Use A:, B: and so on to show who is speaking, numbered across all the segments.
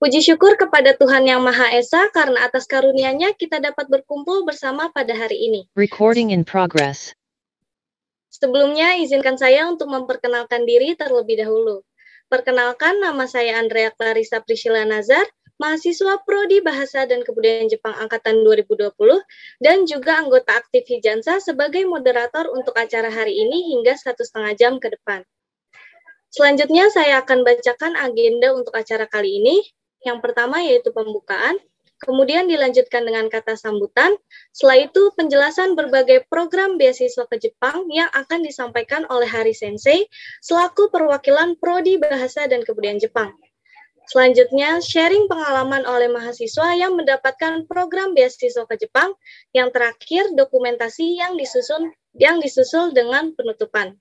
A: Puji syukur kepada Tuhan Yang Maha Esa karena atas karunia-Nya kita dapat berkumpul bersama pada hari ini.
B: Recording in progress.
A: Sebelumnya, izinkan saya untuk memperkenalkan diri terlebih dahulu. Perkenalkan, nama saya Andrea Clarissa Priscilla Nazar, mahasiswa Prodi Bahasa dan Kebudayaan Jepang Angkatan 2020, dan juga anggota aktif Hijansa sebagai moderator untuk acara hari ini hingga 1,5 jam ke depan. Selanjutnya, saya akan bacakan agenda untuk acara kali ini. Yang pertama yaitu pembukaan, kemudian dilanjutkan dengan kata sambutan, setelah itu penjelasan berbagai program beasiswa ke Jepang yang akan disampaikan oleh Hari Sensei selaku perwakilan Prodi Bahasa dan Kebudayaan Jepang. Selanjutnya, sharing pengalaman oleh mahasiswa yang mendapatkan program beasiswa ke Jepang. Yang terakhir, dokumentasi yang disusul dengan penutupan.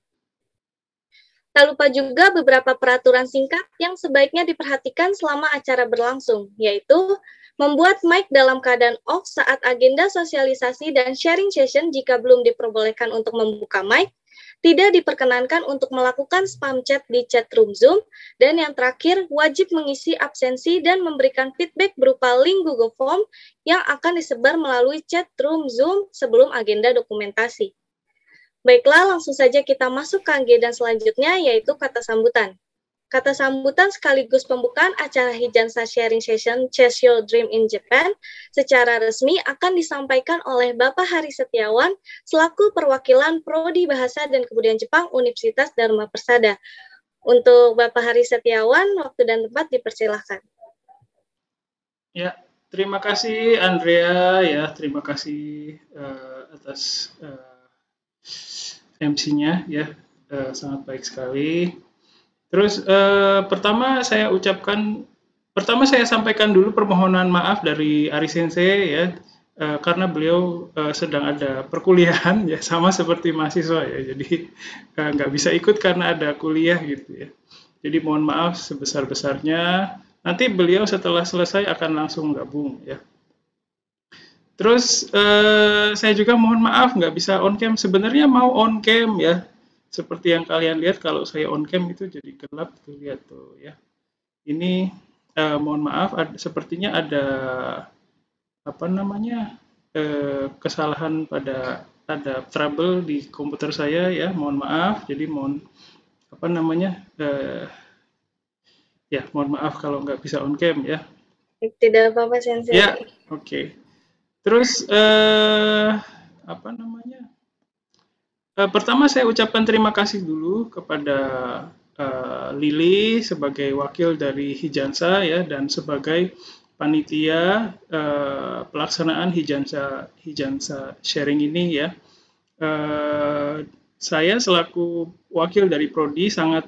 A: Tak lupa juga beberapa peraturan singkat yang sebaiknya diperhatikan selama acara berlangsung, yaitu membuat mic dalam keadaan off saat agenda sosialisasi dan sharing session jika belum diperbolehkan untuk membuka mic, tidak diperkenankan untuk melakukan spam chat di chat room Zoom, dan yang terakhir, wajib mengisi absensi dan memberikan feedback berupa link Google Form yang akan disebar melalui chat room Zoom sebelum agenda dokumentasi. Baiklah, langsung saja kita masuk ke agenda selanjutnya, yaitu kata sambutan. Kata sambutan sekaligus pembukaan acara Hijansa Sharing Session Chase Your Dream in Japan secara resmi akan disampaikan oleh Bapak Hari Setiawan selaku perwakilan Prodi Bahasa dan Kebudayaan Jepang Universitas Dharma Persada. Untuk Bapak Hari Setiawan, waktu dan tempat dipersilahkan.
C: Ya, terima kasih Andrea, ya terima kasih atas MC-nya, ya sangat baik sekali. Terus pertama saya sampaikan dulu permohonan maaf dari Ari Sensei, ya karena beliau sedang ada perkuliahan, ya sama seperti mahasiswa, ya jadi nggak bisa ikut karena ada kuliah gitu, ya. Jadi mohon maaf sebesar-besarnya. Nanti beliau setelah selesai akan langsung gabung, ya. Terus saya juga mohon maaf nggak bisa on cam. Sebenarnya mau on cam, ya. Seperti yang kalian lihat kalau saya on cam itu jadi gelap tuh, lihat tuh, ya. Ini mohon maaf, sepertinya ada kesalahan ada trouble di komputer saya, ya. Mohon maaf. Jadi mohon mohon maaf kalau nggak bisa on cam, ya.
A: Tidak apa-apa, Sensei.
C: Ya, oke. Terus pertama saya ucapkan terima kasih dulu kepada Lili sebagai wakil dari Hijansa, ya, dan sebagai panitia pelaksanaan Hijansa sharing ini, ya. Saya selaku wakil dari Prodi sangat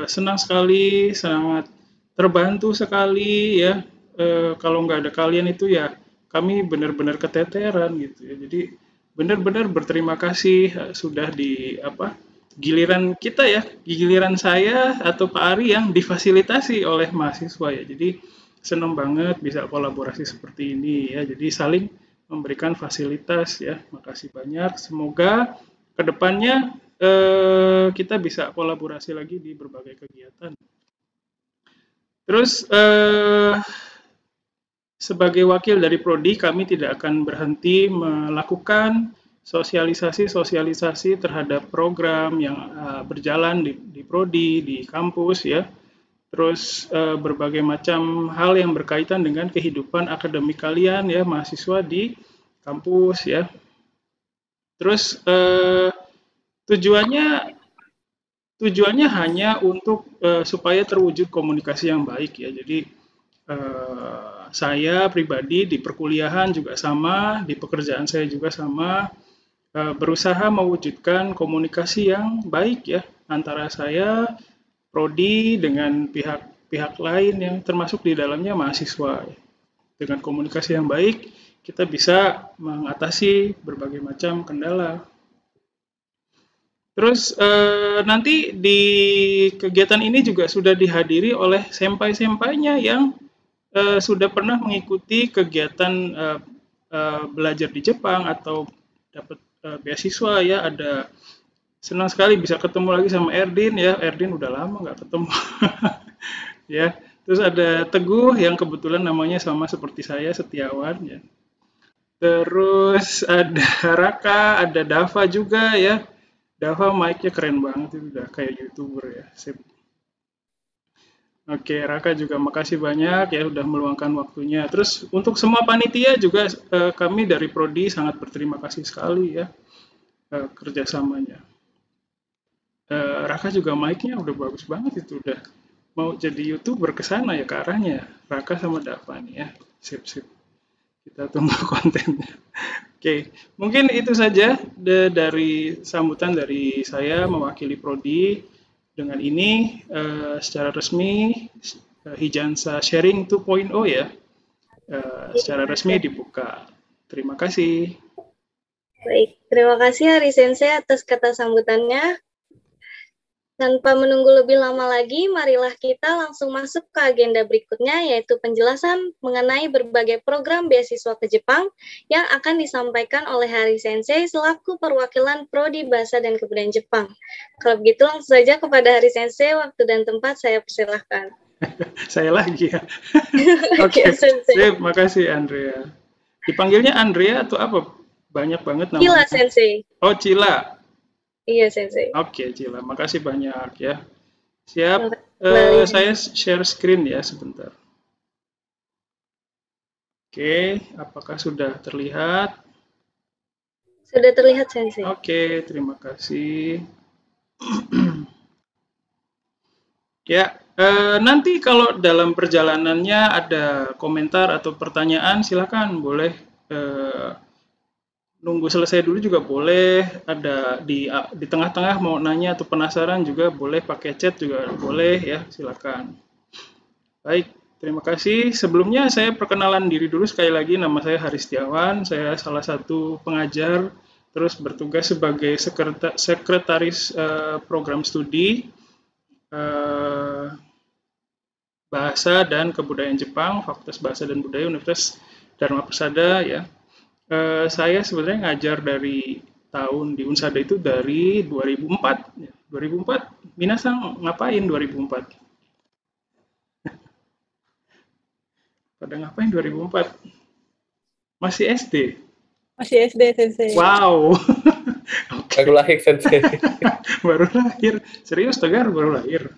C: senang sekali, sangat terbantu sekali, ya. Kalau nggak ada kalian itu, ya kami benar-benar keteteran gitu, ya. Jadi benar-benar berterima kasih sudah giliran kita, ya, giliran saya atau Pak Ari yang difasilitasi oleh mahasiswa, ya. Jadi senang banget bisa kolaborasi seperti ini, ya. Jadi saling memberikan fasilitas, ya. Makasih banyak. Semoga kedepannya kita bisa kolaborasi lagi di berbagai kegiatan. Terus sebagai wakil dari Prodi, kami tidak akan berhenti melakukan sosialisasi terhadap program yang berjalan di Prodi, di kampus, ya. Terus berbagai macam hal yang berkaitan dengan kehidupan akademik kalian, ya, mahasiswa di kampus, ya. Terus tujuannya hanya untuk supaya terwujud komunikasi yang baik, ya. Jadi saya pribadi di perkuliahan juga sama, di pekerjaan saya juga sama, berusaha mewujudkan komunikasi yang baik, ya, antara saya, Prodi, dengan pihak lain yang termasuk di dalamnya mahasiswa. Dengan komunikasi yang baik, kita bisa mengatasi berbagai macam kendala. Terus nanti di kegiatan ini juga sudah dihadiri oleh senpai-senpainya yang sudah pernah mengikuti kegiatan belajar di Jepang atau dapat beasiswa, ya. Ada senang sekali bisa ketemu lagi sama Erdin, ya. Erdin udah lama nggak ketemu. Ya, Terus ada Teguh yang kebetulan namanya sama seperti saya, Setiawan ya. Terus ada Raka, ada Dava juga ya. Dava mic-nya keren banget, itu udah kayak YouTuber ya. Sip. Oke, Raka juga makasih banyak ya udah meluangkan waktunya. Terus untuk semua panitia juga kami dari Prodi sangat berterima kasih sekali ya kerjasamanya. Raka juga mic-nya udah bagus banget, itu udah mau jadi YouTuber ke sana ya ke arahnya. Raka sama Dava nih ya. Sip, sip. Kita tunggu kontennya. Oke, mungkin itu saja dari sambutan dari saya mewakili Prodi. Dengan ini secara resmi Hijansa Sharing 2.0 ya, secara resmi dibuka. Terima kasih.
A: Baik, terima kasih Hari Sensei atas kata sambutannya. Tanpa menunggu lebih lama lagi, marilah kita langsung masuk ke agenda berikutnya, yaitu penjelasan mengenai berbagai program beasiswa ke Jepang yang akan disampaikan oleh Hari Sensei selaku perwakilan Prodi Bahasa dan Kebudayaan Jepang. Kalau begitu, langsung saja kepada Hari Sensei, waktu dan tempat saya persilahkan.
C: Saya lagi ya. Oke, sip, makasih Andrea. Dipanggilnya Andrea atau apa? Banyak banget namanya.
A: Cila, Sensei.
C: Oh, Cila.
A: Iya, Sensei.
C: Oke, Cila. Makasih banyak ya. Siap. Saya share screen ya sebentar. Oke, apakah sudah terlihat?
A: Sudah terlihat, Sensei.
C: Oke, terima kasih. Ya, nanti kalau dalam perjalanannya ada komentar atau pertanyaan, silakan boleh nunggu selesai dulu juga boleh. Ada di tengah-tengah mau nanya atau penasaran juga boleh, pakai chat juga boleh ya, silakan. Baik, terima kasih. Sebelumnya saya perkenalan diri dulu sekali lagi, nama saya Haris Setiawan. Saya salah satu pengajar, terus bertugas sebagai sekretaris program studi Bahasa dan Kebudayaan Jepang, Fakultas Bahasa dan Budaya Universitas Dharma Persada ya. Saya sebenarnya ngajar dari tahun di Unsada itu dari 2004. 2004, Minasang ngapain 2004? Pada ngapain 2004? Masih SD?
B: Masih SD, Sensei.
C: Wow.
D: Okay. Baru lahir, Sensei.
C: Baru lahir. Serius, Tegar baru lahir?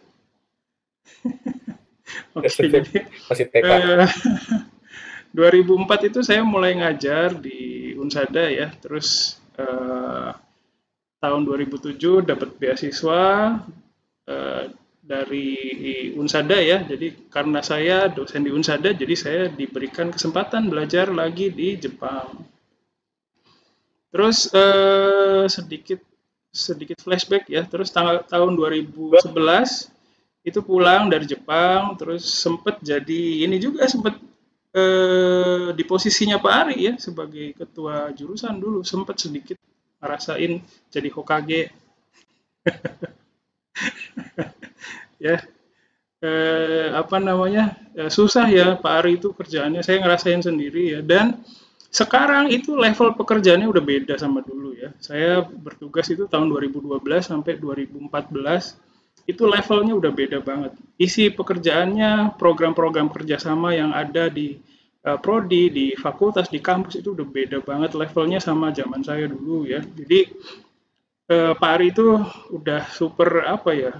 C: Oke, jadi
D: masih TK.
C: 2004 itu saya mulai ngajar di Unsada ya, terus tahun 2007 dapat beasiswa dari Unsada ya, jadi karena saya dosen di Unsada, jadi saya diberikan kesempatan belajar lagi di Jepang. Terus sedikit flashback ya, terus tahun 2011 itu pulang dari Jepang, terus sempat jadi ini juga sempat di posisinya Pak Ari ya sebagai ketua jurusan dulu, sempat sedikit ngerasain jadi Hokage. Ya, apa namanya, susah ya Pak Ari itu kerjaannya, saya ngerasain sendiri ya. Dan sekarang itu level pekerjaannya udah beda sama dulu ya. Saya bertugas itu tahun 2012 sampai 2014. Itu levelnya udah beda banget. Isi pekerjaannya, program-program kerjasama yang ada di prodi, di fakultas, di kampus itu udah beda banget levelnya sama zaman saya dulu ya. Jadi Pak Ari itu udah super apa ya?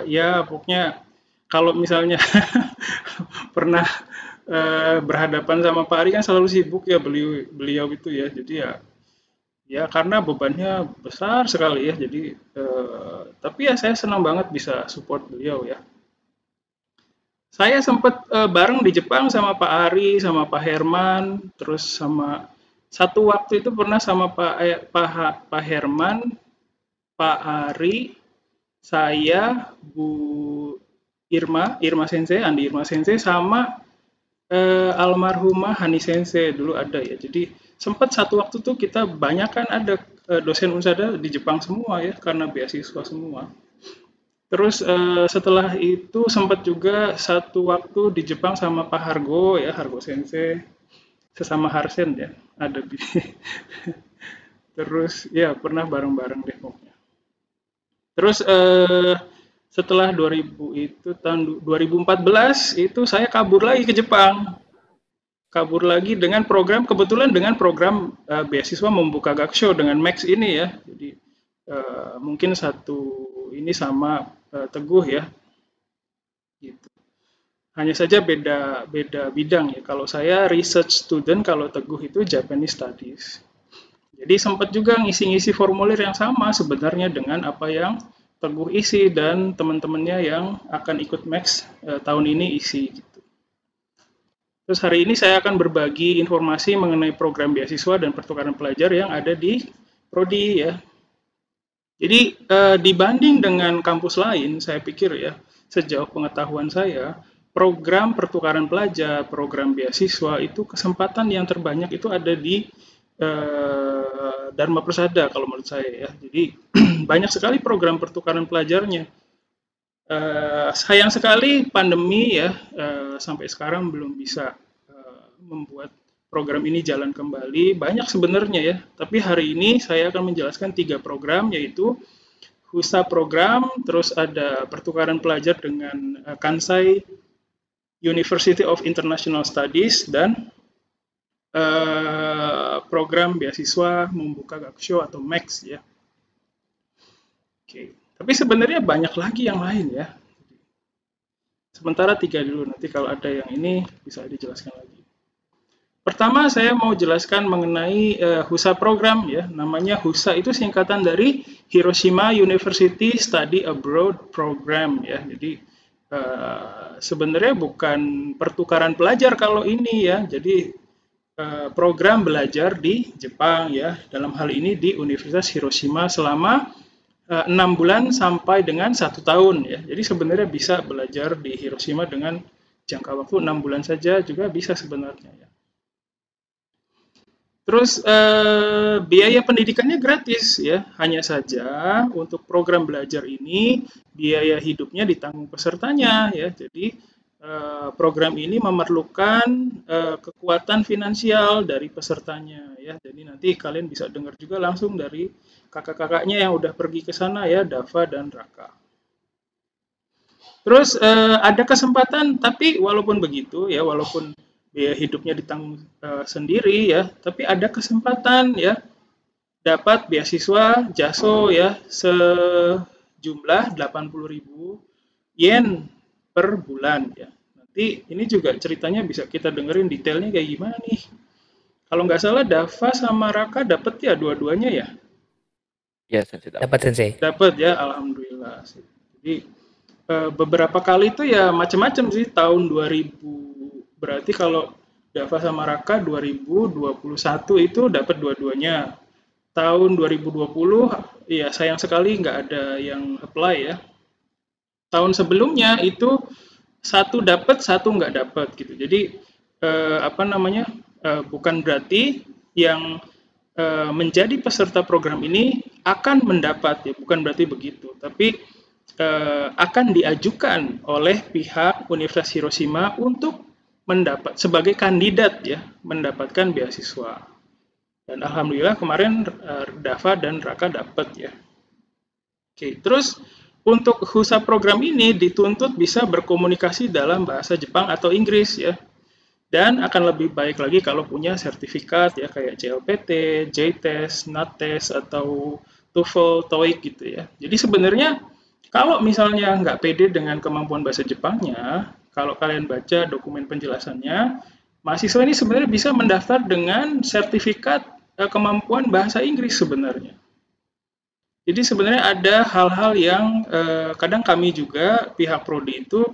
C: Ya pokoknya kalau misalnya pernah berhadapan sama Pak Ari kan selalu sibuk ya beliau itu ya. Jadi ya karena bebannya besar sekali ya, jadi tapi ya saya senang banget bisa support beliau ya. Saya sempat bareng di Jepang sama Pak Ari, sama Pak Herman, terus sama satu waktu itu pernah sama Pak Herman, Pak Ari, saya, Bu Irma Sensei, Andi Irma Sensei, sama almarhumah Hani Sensei dulu ada ya. Jadi sempat satu waktu tuh kita banyak kan ada dosen Unsada di Jepang semua ya, karena beasiswa semua. Terus setelah itu sempat juga satu waktu di Jepang sama Pak Hargo ya, Hargo Sensei, sesama Harsen ya, ada di terus ya pernah bareng-bareng deh pokoknya. Terus setelah 2000 itu tahun 2014 itu saya kabur lagi ke Jepang. Kabur lagi dengan program, kebetulan dengan program beasiswa membuka gakusho dengan Max ini ya. Jadi mungkin satu ini sama Teguh ya. Gitu. Hanya saja beda bidang ya. Kalau saya research student, kalau Teguh itu Japanese Studies. Jadi sempat juga ngisi-ngisi formulir yang sama sebenarnya dengan apa yang Teguh isi dan teman-temannya yang akan ikut Max tahun ini isi gitu. Terus hari ini saya akan berbagi informasi mengenai program beasiswa dan pertukaran pelajar yang ada di Prodi ya. Jadi dibanding dengan kampus lain, saya pikir ya, sejauh pengetahuan saya, program pertukaran pelajar, program beasiswa itu kesempatan yang terbanyak itu ada di Dharma Persada kalau menurut saya ya. Jadi banyak sekali program pertukaran pelajarnya. Sayang sekali pandemi ya, sampai sekarang belum bisa membuat program ini jalan kembali. Banyak sebenarnya ya, tapi hari ini saya akan menjelaskan 3 program, yaitu HUSA program, terus ada pertukaran pelajar dengan Kansai University of International Studies, dan program beasiswa membuka gakusho atau Max ya. Oke. Tapi sebenarnya banyak lagi yang lain ya. Sementara 3 dulu, nanti kalau ada yang ini bisa dijelaskan lagi. Pertama saya mau jelaskan mengenai HUSA program ya. Namanya HUSA itu singkatan dari Hiroshima University Study Abroad Program ya. Jadi sebenarnya bukan pertukaran pelajar kalau ini ya. Jadi program belajar di Jepang ya, dalam hal ini di Universitas Hiroshima selama 6 bulan sampai dengan 1 tahun ya. Jadi sebenarnya bisa belajar di Hiroshima dengan jangka waktu 6 bulan saja juga bisa sebenarnya ya. Terus biaya pendidikannya gratis ya, hanya saja untuk program belajar ini biaya hidupnya ditanggung pesertanya ya. Jadi program ini memerlukan kekuatan finansial dari pesertanya ya. Jadi nanti kalian bisa dengar juga langsung dari kakak-kakaknya yang udah pergi ke sana ya, Dava dan Raka. Terus ada kesempatan, tapi walaupun begitu ya, walaupun biaya hidupnya ditanggung sendiri ya, tapi ada kesempatan ya dapat beasiswa JASO ya sejumlah 80.000 yen per bulan ya. Nanti ini juga ceritanya bisa kita dengerin detailnya kayak gimana nih. Kalau nggak salah Dava sama Raka dapat ya dua-duanya ya?
D: Iya, Sensei. Dapat, Sensei.
C: Dapat ya, alhamdulillah. Jadi beberapa kali itu ya macam-macam sih. Tahun 2000 berarti kalau Dava sama Raka 2021 itu dapat dua-duanya. Tahun 2020 ya sayang sekali nggak ada yang apply ya. Tahun sebelumnya itu satu dapat, satu nggak dapat gitu. Jadi bukan berarti yang menjadi peserta program ini akan mendapat ya, bukan berarti begitu. Tapi akan diajukan oleh pihak Universitas Hiroshima untuk mendapat sebagai kandidat ya mendapatkan beasiswa. Dan alhamdulillah kemarin Dava dan Raka dapat ya. Oke, terus untuk HUSA program ini dituntut bisa berkomunikasi dalam bahasa Jepang atau Inggris ya. Dan akan lebih baik lagi kalau punya sertifikat ya kayak JLPT, JTEST, NATES atau TOEFL, TOEIC gitu ya. Jadi sebenarnya kalau misalnya nggak pede dengan kemampuan bahasa Jepangnya, kalau kalian baca dokumen penjelasannya, mahasiswa ini sebenarnya bisa mendaftar dengan sertifikat kemampuan bahasa Inggris sebenarnya. Jadi sebenarnya ada hal-hal yang kadang kami juga pihak prodi itu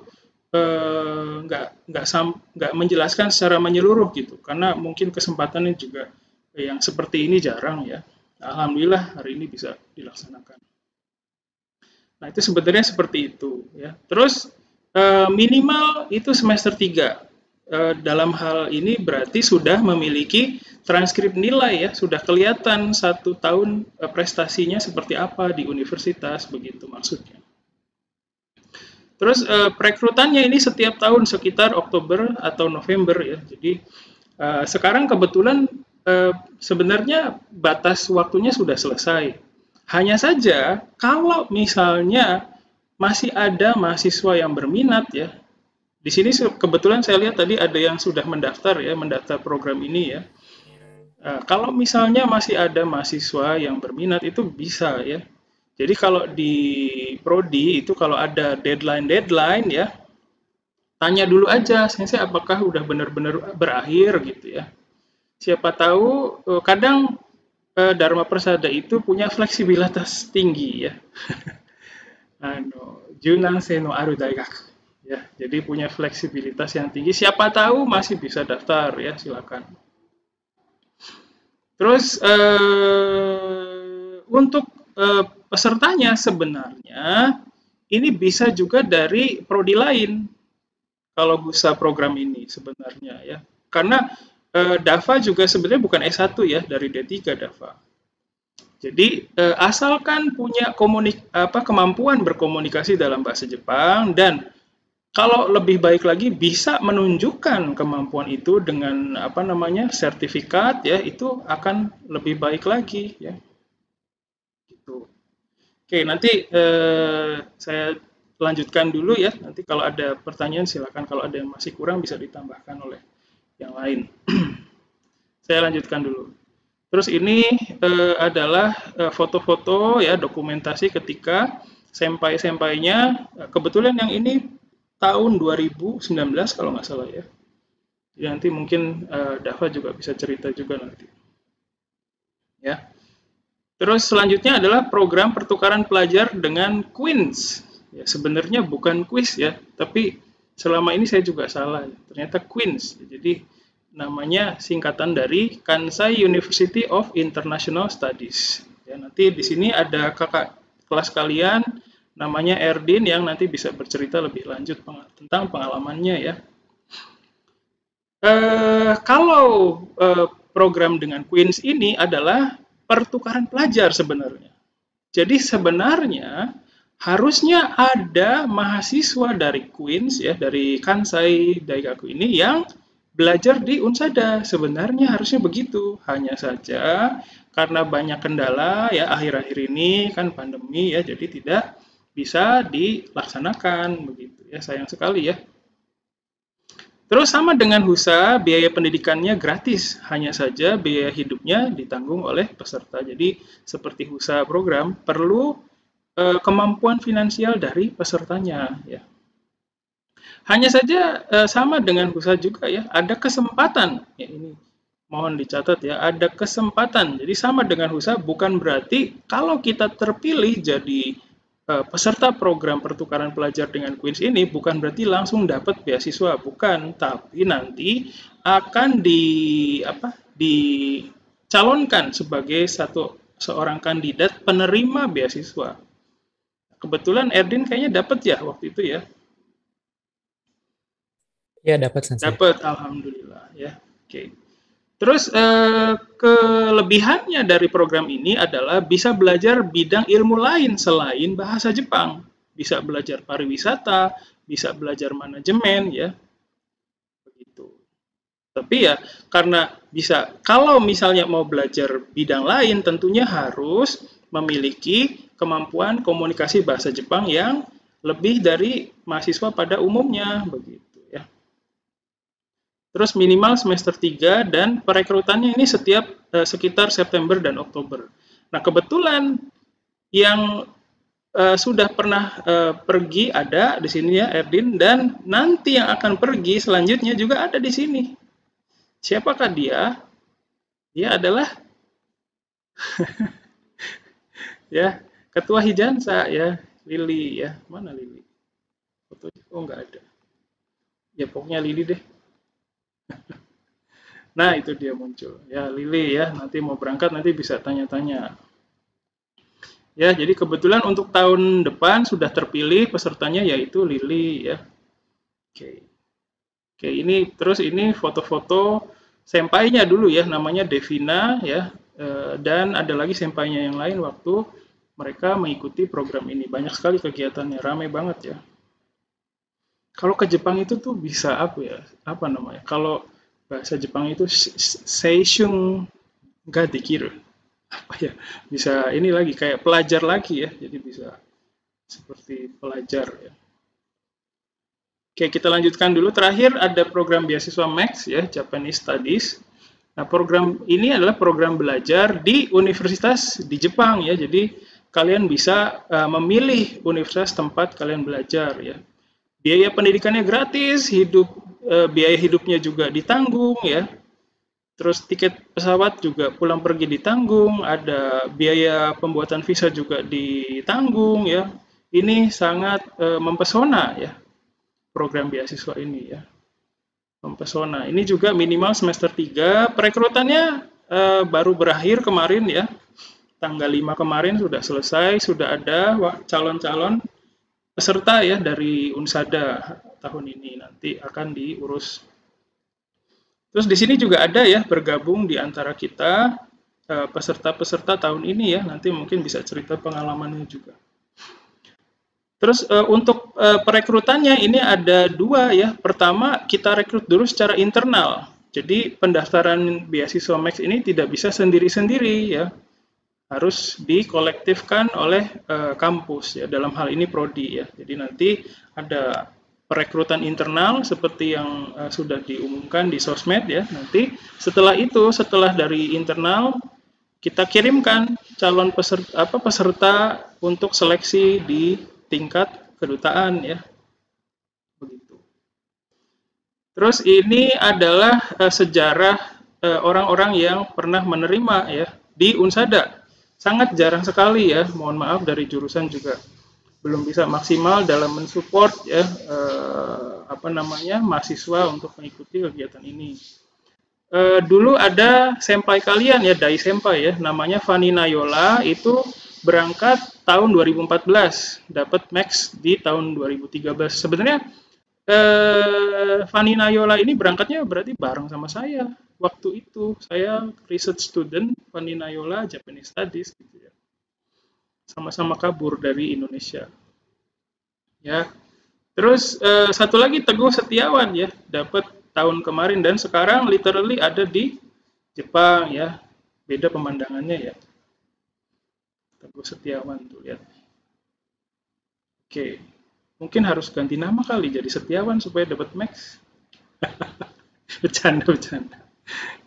C: nggak menjelaskan secara menyeluruh gitu, karena mungkin kesempatannya juga yang seperti ini jarang ya. Alhamdulillah hari ini bisa dilaksanakan. Nah itu sebenarnya seperti itu ya. Terus minimal itu semester 3. Dalam hal ini berarti sudah memiliki transkrip nilai ya, sudah kelihatan 1 tahun prestasinya seperti apa di universitas, begitu maksudnya. Terus perekrutannya ini setiap tahun sekitar Oktober atau November ya. Jadi sekarang kebetulan sebenarnya batas waktunya sudah selesai. Hanya saja kalau misalnya masih ada mahasiswa yang berminat ya. Di sini kebetulan saya lihat tadi ada yang sudah mendaftar ya, mendaftar program ini ya. Kalau misalnya masih ada mahasiswa yang berminat itu bisa ya. Jadi kalau di prodi itu kalau ada deadline ya, tanya dulu aja, sensei apakah udah benar-benar berakhir gitu ya. Siapa tahu kadang Dharma Persada itu punya fleksibilitas tinggi ya. Junansei no aru daigaku. Ya, jadi punya fleksibilitas yang tinggi. Siapa tahu masih bisa daftar ya, silakan. Terus untuk pesertanya sebenarnya ini bisa juga dari prodi lain kalau bisa program ini sebenarnya ya. Karena DAVA juga sebenarnya bukan S1 ya, dari D3 DAVA. Jadi asalkan punya kemampuan berkomunikasi dalam bahasa Jepang dan kalau lebih baik lagi bisa menunjukkan kemampuan itu dengan sertifikat ya, itu akan lebih baik lagi ya. Gitu. Oke, nanti saya lanjutkan dulu ya. Nanti kalau ada pertanyaan silakan, kalau ada yang masih kurang bisa ditambahkan oleh yang lain. Saya lanjutkan dulu. Terus ini adalah foto-foto ya, dokumentasi ketika senpai-senpainya, kebetulan yang ini tahun 2019 kalau nggak salah ya. Jadi nanti mungkin Dava juga bisa cerita juga nanti. Ya. Terus selanjutnya adalah program pertukaran pelajar dengan Queens. Ya, sebenarnya bukan quiz ya, tapi selama ini saya juga salah. Ternyata Queens. Jadi namanya singkatan dari Kansai University of International Studies. Ya, nanti di sini ada kakak kelas kalian namanya Erdin yang nanti bisa bercerita lebih lanjut tentang pengalamannya ya. Kalau program dengan Queens ini adalah pertukaran pelajar sebenarnya. Jadi sebenarnya harusnya ada mahasiswa dari Queens ya, dari Kansai Daigaku ini yang belajar di Unsada. Sebenarnya harusnya begitu. Hanya saja karena banyak kendala ya akhir-akhir ini kan pandemi ya, jadi tidak bisa dilaksanakan begitu ya, sayang sekali ya. Terus sama dengan HUSA, biaya pendidikannya gratis, hanya saja biaya hidupnya ditanggung oleh peserta. Jadi seperti HUSA program perlu kemampuan finansial dari pesertanya ya. Hanya saja sama dengan HUSA juga ya, ada kesempatan ya, ini mohon dicatat ya, ada kesempatan. Jadi sama dengan HUSA bukan berarti kalau kita terpilih jadi peserta program pertukaran pelajar dengan Queens ini bukan berarti langsung dapat beasiswa, bukan, tapi nanti akan dicalonkan sebagai seorang kandidat penerima beasiswa. Kebetulan Erdin kayaknya dapat ya waktu itu ya.
D: Ya, dapat Sensei.
C: Dapat, alhamdulillah ya. Oke. Terus kelebihannya dari program ini adalah bisa belajar bidang ilmu lain selain bahasa Jepang. Bisa belajar pariwisata, bisa belajar manajemen ya. Begitu. Tapi ya karena bisa, kalau misalnya mau belajar bidang lain tentunya harus memiliki kemampuan komunikasi bahasa Jepang yang lebih dari mahasiswa pada umumnya begitu. Terus minimal semester 3 dan perekrutannya ini setiap sekitar September dan Oktober. Nah kebetulan yang sudah pernah pergi ada di sini ya Erdin, dan nanti yang akan pergi selanjutnya juga ada di sini. Siapakah dia? Dia adalah ya ketua Hijansa ya, Lili ya. Mana Lili? Fotonya oh nggak ada. Ya pokoknya Lili deh. Nah itu dia muncul ya, Lili ya, nanti mau berangkat nanti bisa tanya-tanya ya. Jadi kebetulan untuk tahun depan sudah terpilih pesertanya yaitu Lili ya. Oke, ini terus ini foto-foto senpainya dulu ya, namanya Devina ya, dan ada lagi senpainya yang lain waktu mereka mengikuti program ini. Banyak sekali kegiatannya, ramai banget ya. Kalau ke Jepang itu tuh bisa apa namanya? Kalau bahasa Jepang itu seishun ga dekiru. Apa ya? Bisa ini lagi kayak pelajar lagi ya. Jadi bisa seperti pelajar ya. Oke, kita lanjutkan dulu. Terakhir ada program beasiswa Max ya, Japanese Studies. Nah, program ini adalah program belajar di universitas di Jepang ya. Jadi kalian bisa memilih universitas tempat kalian belajar ya. Biaya pendidikannya gratis, biaya hidupnya juga ditanggung ya. Terus tiket pesawat juga pulang pergi ditanggung, ada biaya pembuatan visa juga ditanggung ya. Ini sangat mempesona ya. Program beasiswa ini ya, mempesona. Ini juga minimal semester 3, perekrutannya baru berakhir kemarin ya, tanggal 5 kemarin sudah selesai, sudah ada calon-calon peserta ya dari Unsada tahun ini, nanti akan diurus. Terus di sini juga ada ya, bergabung di antara kita peserta-peserta tahun ini ya, nanti mungkin bisa cerita pengalamannya juga. Terus untuk perekrutannya ini ada 2 ya. Pertama, kita rekrut dulu secara internal. Jadi pendaftaran beasiswa Max ini tidak bisa sendiri-sendiri ya. Harus dikolektifkan oleh kampus ya. Dalam hal ini prodi ya. Jadi nanti ada perekrutan internal seperti yang sudah diumumkan di sosmed ya. Nanti setelah itu, setelah dari internal, kita kirimkan calon peserta untuk seleksi di tingkat kedutaan ya, begitu. Terus ini adalah sejarah orang-orang yang pernah menerima ya di Unsada. Sangat jarang sekali ya, mohon maaf dari jurusan juga belum bisa maksimal dalam mensupport ya mahasiswa untuk mengikuti kegiatan ini. Dulu ada senpai kalian ya, dai senpai ya, namanya Fanny Nayola, itu berangkat tahun 2014, dapat Max di tahun 2013. Sebenarnya Fanny Nayola ini berangkatnya berarti bareng sama saya. Waktu itu saya research student Fanny Nayola Japanese Studies gitu ya. Sama-sama kabur dari Indonesia. Ya. Terus satu lagi Teguh Setiawan ya, dapat tahun kemarin dan sekarang literally ada di Jepang ya. Beda pemandangannya ya. Teguh Setiawan tuh lihat. Oke, mungkin harus ganti nama kali jadi Setiawan supaya dapat Max. Bercanda.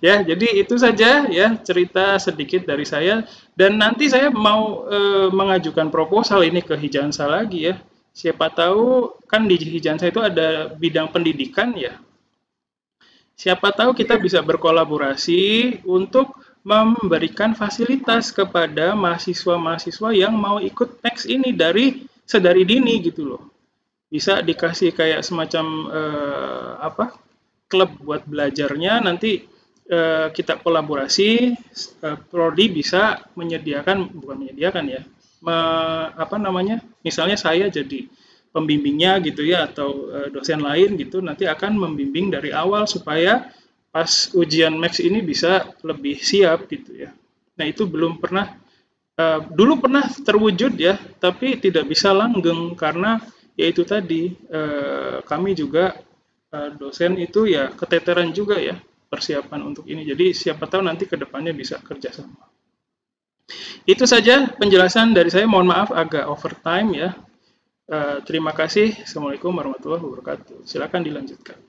C: Ya, jadi itu saja ya cerita sedikit dari saya. Dan nanti saya mau mengajukan proposal ini ke Hijansa lagi ya. Siapa tahu kan di Hijansa itu ada bidang pendidikan ya. Siapa tahu kita bisa berkolaborasi untuk memberikan fasilitas kepada mahasiswa-mahasiswa yang mau ikut Max ini sedari dini gitu loh. Bisa dikasih kayak semacam klub buat belajarnya, nanti kita kolaborasi, prodi bisa misalnya saya jadi pembimbingnya gitu ya, atau dosen lain gitu, nanti akan membimbing dari awal supaya pas ujian Max ini bisa lebih siap gitu ya. Nah itu belum pernah, dulu pernah terwujud ya, tapi tidak bisa langgeng karena yaitu tadi kami juga dosen itu ya keteteran juga ya persiapan untuk ini. Jadi siapa tahu nanti kedepannya bisa kerjasama. Itu saja penjelasan dari saya. Mohon maaf agak overtime ya. Terima kasih. Assalamualaikum warahmatullahi wabarakatuh. Silakan dilanjutkan.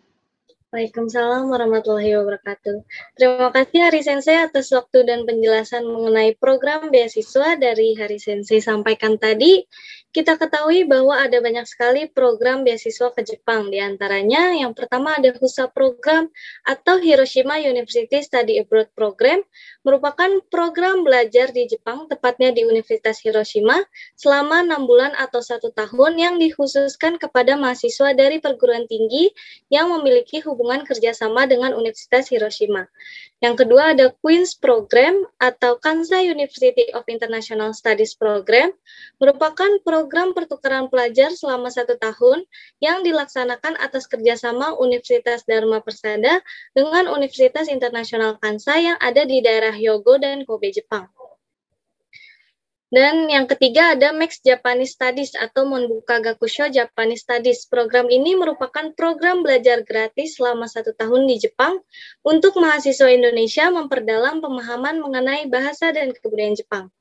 A: Waalaikumsalam warahmatullahi wabarakatuh. Terima kasih Hari Sensei atas waktu dan penjelasan mengenai program beasiswa dari Hari Sensei sampaikan tadi. Kita ketahui bahwa ada banyak sekali program beasiswa ke Jepang. Di antaranya yang pertama ada HUSA program atau Hiroshima University Study Abroad Program, merupakan program belajar di Jepang, tepatnya di Universitas Hiroshima, selama 6 bulan atau 1 tahun yang dikhususkan kepada mahasiswa dari perguruan tinggi yang memiliki hubungan kerjasama dengan Universitas Hiroshima. Yang kedua ada Queen's Program atau Kansai University of International Studies Program, merupakan program pertukaran pelajar selama 1 tahun yang dilaksanakan atas kerjasama Universitas Dharma Persada dengan Universitas Internasional Kansai yang ada di daerah Hyogo dan Kobe, Jepang. Dan yang ketiga ada Max Japanese Studies atau Monbuka Gakusho Japanese Studies. Program ini merupakan program belajar gratis selama 1 tahun di Jepang untuk mahasiswa Indonesia memperdalam pemahaman mengenai bahasa dan kebudayaan Jepang.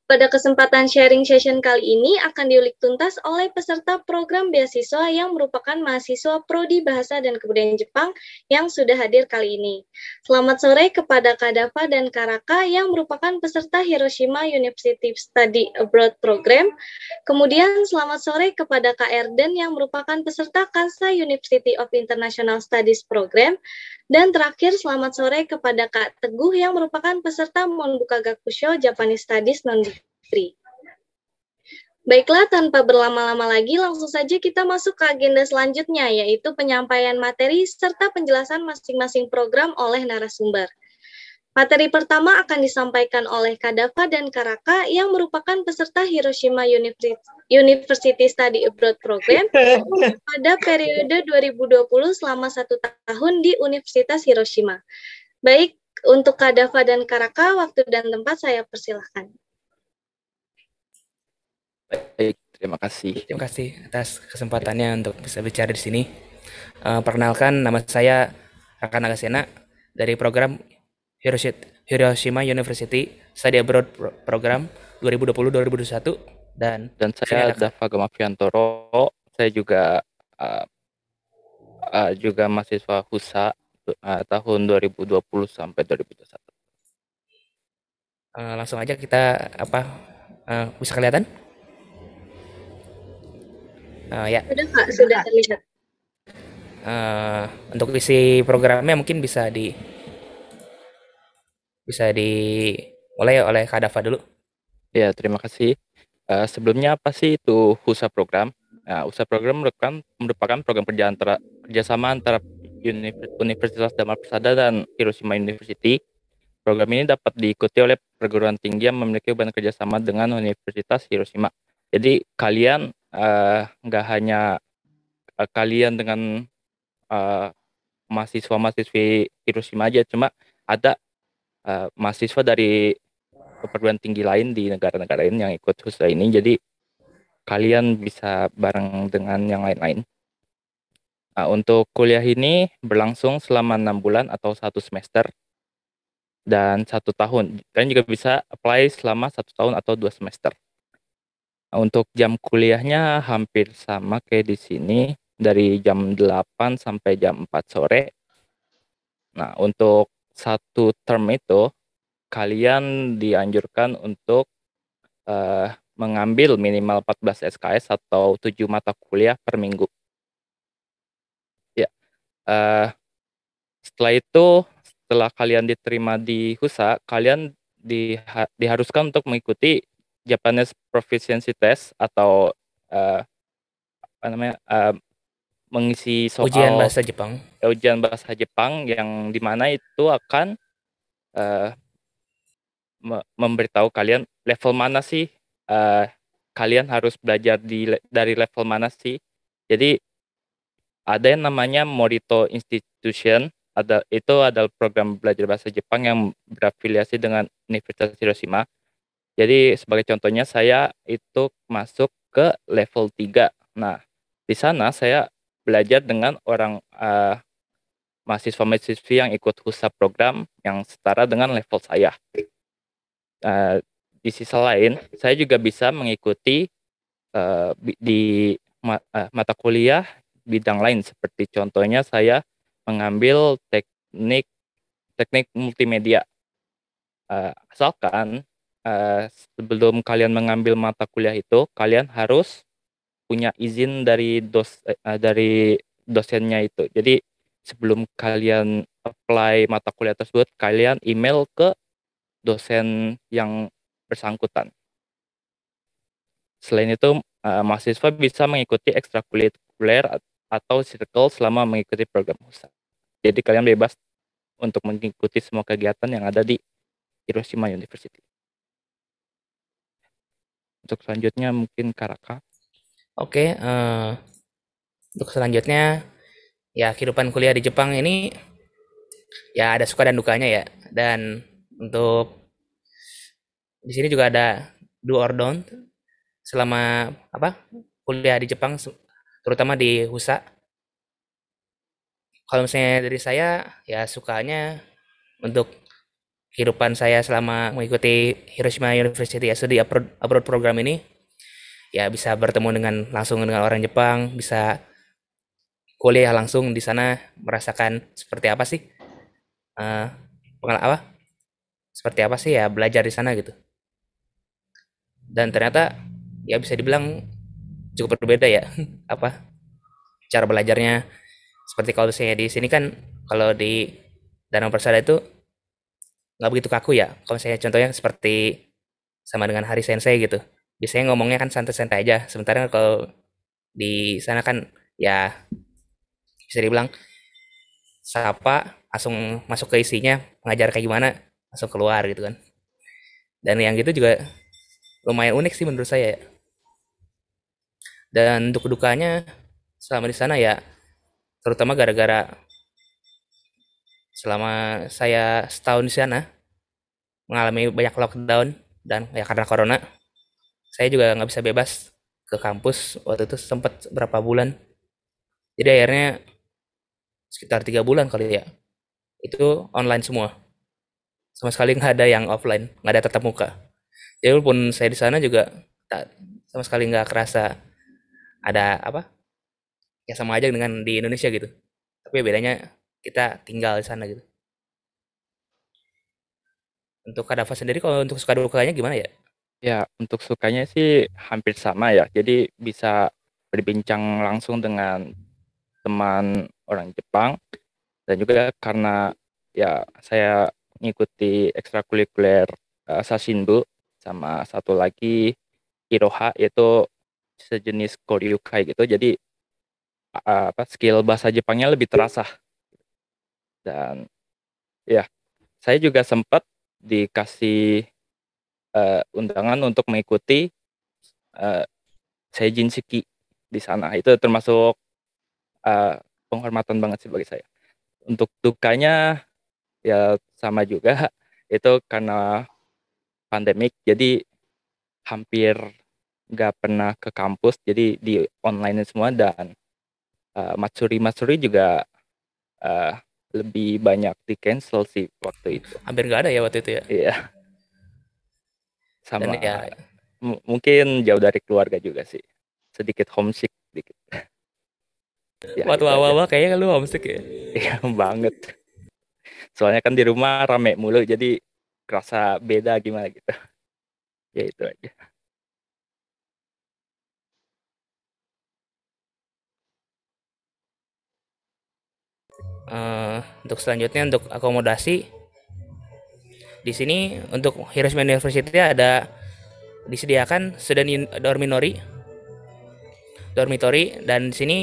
A: Pada kesempatan sharing session kali ini akan diulik tuntas oleh peserta program beasiswa yang merupakan mahasiswa Prodi Bahasa dan Kebudayaan Jepang yang sudah hadir kali ini. Selamat sore kepada Kak Dava dan Kak Raka yang merupakan peserta Hiroshima University Study Abroad Program. Kemudian selamat sore kepada Kak Erden yang merupakan peserta Kansai University of International Studies Program. Dan terakhir, selamat sore kepada Kak Teguh yang merupakan peserta Monbuka Gakusho Japanese Studies Non-Degree. Baiklah, tanpa berlama-lama lagi, langsung saja kita masuk ke agenda selanjutnya, yaitu penyampaian materi serta penjelasan masing-masing program oleh narasumber. Materi pertama akan disampaikan oleh Kak Dava dan Kak Raka yang merupakan peserta Hiroshima University Study Abroad Program pada periode 2020 selama 1 tahun di Universitas Hiroshima. Baik, untuk Kak Dava dan Kak Raka, waktu dan tempat saya persilahkan.
D: Baik, terima kasih. Terima kasih atas kesempatannya untuk bisa bicara di sini. Perkenalkan, nama saya Raka Nagasena dari program Hiroshima University Study Abroad Program 2020-2021 dan
E: saya Dava Gamaviantoro. Saya juga mahasiswa HUSA tahun 2020 sampai 2021.
D: Langsung aja kita bisa kelihatan? Ya.
A: Sudah Kak, sudah terlihat.
D: Untuk isi programnya mungkin bisa dimulai oleh Kak Dava dulu.
E: Ya, terima kasih. Sebelumnya apa sih itu HUSA program? Nah, HUSA program merupakan program kerjasama antara Universitas Dharma Persada dan Hiroshima University. Program ini dapat diikuti oleh perguruan tinggi yang memiliki hubungan kerjasama dengan Universitas Hiroshima. Jadi kalian nggak hanya kalian dengan mahasiswa-mahasiswi Hiroshima aja, cuma ada mahasiswa dari perguruan tinggi lain di negara-negara lain yang ikut HUSA ini, jadi kalian bisa bareng dengan yang lain-lain. Untuk kuliah ini berlangsung selama 6 bulan atau 1 semester dan 1 tahun. Kalian juga bisa apply selama 1 tahun atau 2 semester. Untuk jam kuliahnya hampir sama kayak di sini, dari jam 8 sampai jam 4 sore. Nah, untuk 1 term itu kalian dianjurkan untuk mengambil minimal 14 SKS atau 7 mata kuliah per minggu. Ya, setelah kalian diterima di HUSA, kalian diharuskan untuk mengikuti Japanese Proficiency Test atau mengisi soal
D: ujian bahasa
E: Jepang yang dimana itu akan memberitahu kalian level mana sih kalian harus belajar dari level mana sih. Jadi ada yang namanya Morito Institution, itu adalah program belajar bahasa Jepang yang berafiliasi dengan Universitas Hiroshima. Jadi sebagai contohnya saya itu masuk ke level 3. Nah, di sana saya belajar dengan orang mahasiswa-mahasiswi yang ikut HUSA program yang setara dengan level saya. Di sisi lain, saya juga bisa mengikuti di mata kuliah bidang lain, seperti contohnya saya mengambil teknik multimedia. Asalkan sebelum kalian mengambil mata kuliah itu, kalian harus punya izin dari dosennya itu. Jadi sebelum kalian apply mata kuliah tersebut, kalian email ke dosen yang bersangkutan. Selain itu, mahasiswa bisa mengikuti ekstrakurikuler atau circle selama mengikuti program HUSA. Jadi kalian bebas untuk mengikuti semua kegiatan yang ada di Hiroshima University. Untuk selanjutnya mungkin Kak Raka.
D: Oke, untuk selanjutnya ya kehidupan kuliah di Jepang ini ya ada suka dan dukanya ya. Dan untuk di sini juga ada do or don't selama kuliah di Jepang, terutama di HUSA. Kalau misalnya dari saya ya sukanya untuk kehidupan saya selama mengikuti Hiroshima University Study Abroad program ini, ya bisa bertemu langsung dengan orang Jepang, bisa kuliah langsung di sana, merasakan seperti apa sih eh seperti apa sih ya belajar di sana gitu. Dan ternyata ya bisa dibilang cukup berbeda ya apa cara belajarnya. Seperti kalau saya di sini kan, kalau di Danau Persada itu nggak begitu kaku ya. Kalau saya contohnya seperti sama dengan Hari Sensei gitu. Biasanya ngomongnya kan santai-santai aja. Sementara kalau di sana kan ya bisa dibilang sapa langsung masuk ke isinya, ngajar kayak gimana langsung keluar gitu kan. Dan yang gitu juga lumayan unik sih menurut saya ya. Dan untuk dukanya selama di sana ya, terutama gara-gara selama saya setahun di sana mengalami banyak lockdown, dan ya karena corona saya juga nggak bisa bebas ke kampus. Waktu itu sempat berapa bulan, jadi akhirnya sekitar 3 bulan kali ya itu online semua, sama sekali nggak ada yang offline, nggak ada tatap muka. Jadi walaupun saya di sana juga sama sekali nggak kerasa ada apa ya, sama aja dengan di Indonesia gitu, tapi bedanya kita tinggal di sana gitu. Untuk Kak Dava sendiri, kalau untuk suka dukanya gimana ya?
E: Ya, untuk sukanya sih hampir sama ya. Jadi bisa berbincang langsung dengan teman orang Jepang, dan juga karena ya saya ngikuti ekstrakurikuler Sashinbu, sama satu lagi Iroha, yaitu sejenis Koryukai gitu. Jadi skill bahasa Jepangnya lebih terasa. Dan ya, saya juga sempat dikasih undangan untuk mengikuti Seijin Shiki di sana. Itu termasuk penghormatan banget sih bagi saya. Untuk dukanya ya sama juga, itu karena pandemik, jadi hampir nggak pernah ke kampus, jadi di online semua. Dan matsuri juga lebih banyak di cancel sih waktu itu.
D: Hampir nggak ada ya waktu itu ya.
E: Iya,
D: Dan
E: sama
D: ya
E: mungkin jauh dari keluarga juga sih, sedikit homesick dikit. Ya,
D: waktu
E: itu aja.
D: awal-awal kayaknya lu homesick ya.
E: Iya banget. Soalnya kan di rumah rame mulu, jadi kerasa beda gimana gitu. Ya itu aja.
D: Untuk selanjutnya, untuk akomodasi di sini untuk Hiroshima University ada disediakan student dormitory, dan di sini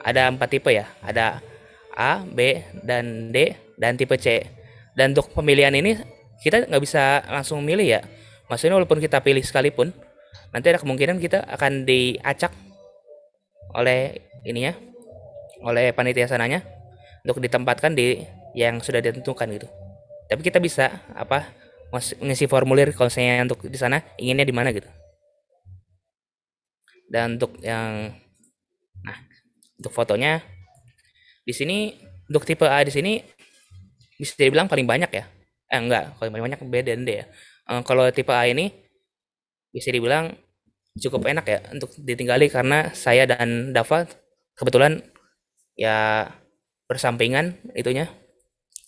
D: ada 4 tipe ya. Ada A, B, dan D, dan tipe C. Dan untuk pemilihan ini kita nggak bisa langsung milih ya. Maksudnya walaupun kita pilih sekalipun, nanti ada kemungkinan kita akan diacak oleh ininya, oleh panitia sananya untuk ditempatkan di yang sudah ditentukan gitu. Tapi kita bisa mengisi formulir kalau misalnya untuk di sana inginnya di mana gitu. Dan untuk untuk fotonya di sini, untuk tipe A di sini bisa dibilang paling banyak ya. Enggak, kalau paling banyak beda deh ya. Kalau tipe A ini bisa dibilang cukup enak ya untuk ditinggali, karena saya dan Dava kebetulan ya bersampingan itunya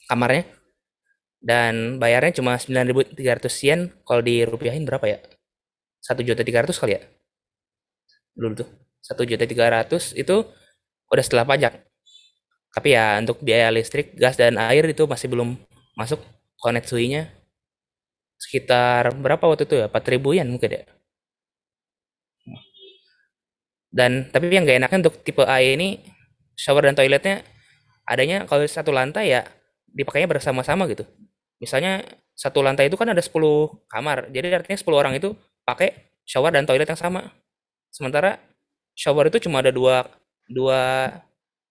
D: kamarnya, dan bayarnya cuma 9.300 yen. Kalau dirupiahin berapa ya, 1.300.000 kali ya dulu tuh. 1.300.000 itu udah setelah pajak. Tapi ya untuk biaya listrik, gas, dan air itu masih belum masuk konetsuinya. Sekitar berapa waktu itu ya, 4.000 yen mungkin ya. Dan tapi yang gak enaknya untuk tipe A ini, shower dan toiletnya adanya kalau satu lantai ya dipakainya bersama-sama gitu. Misalnya satu lantai itu kan ada 10 kamar, jadi artinya 10 orang itu pakai shower dan toilet yang sama. Sementara shower itu cuma ada dua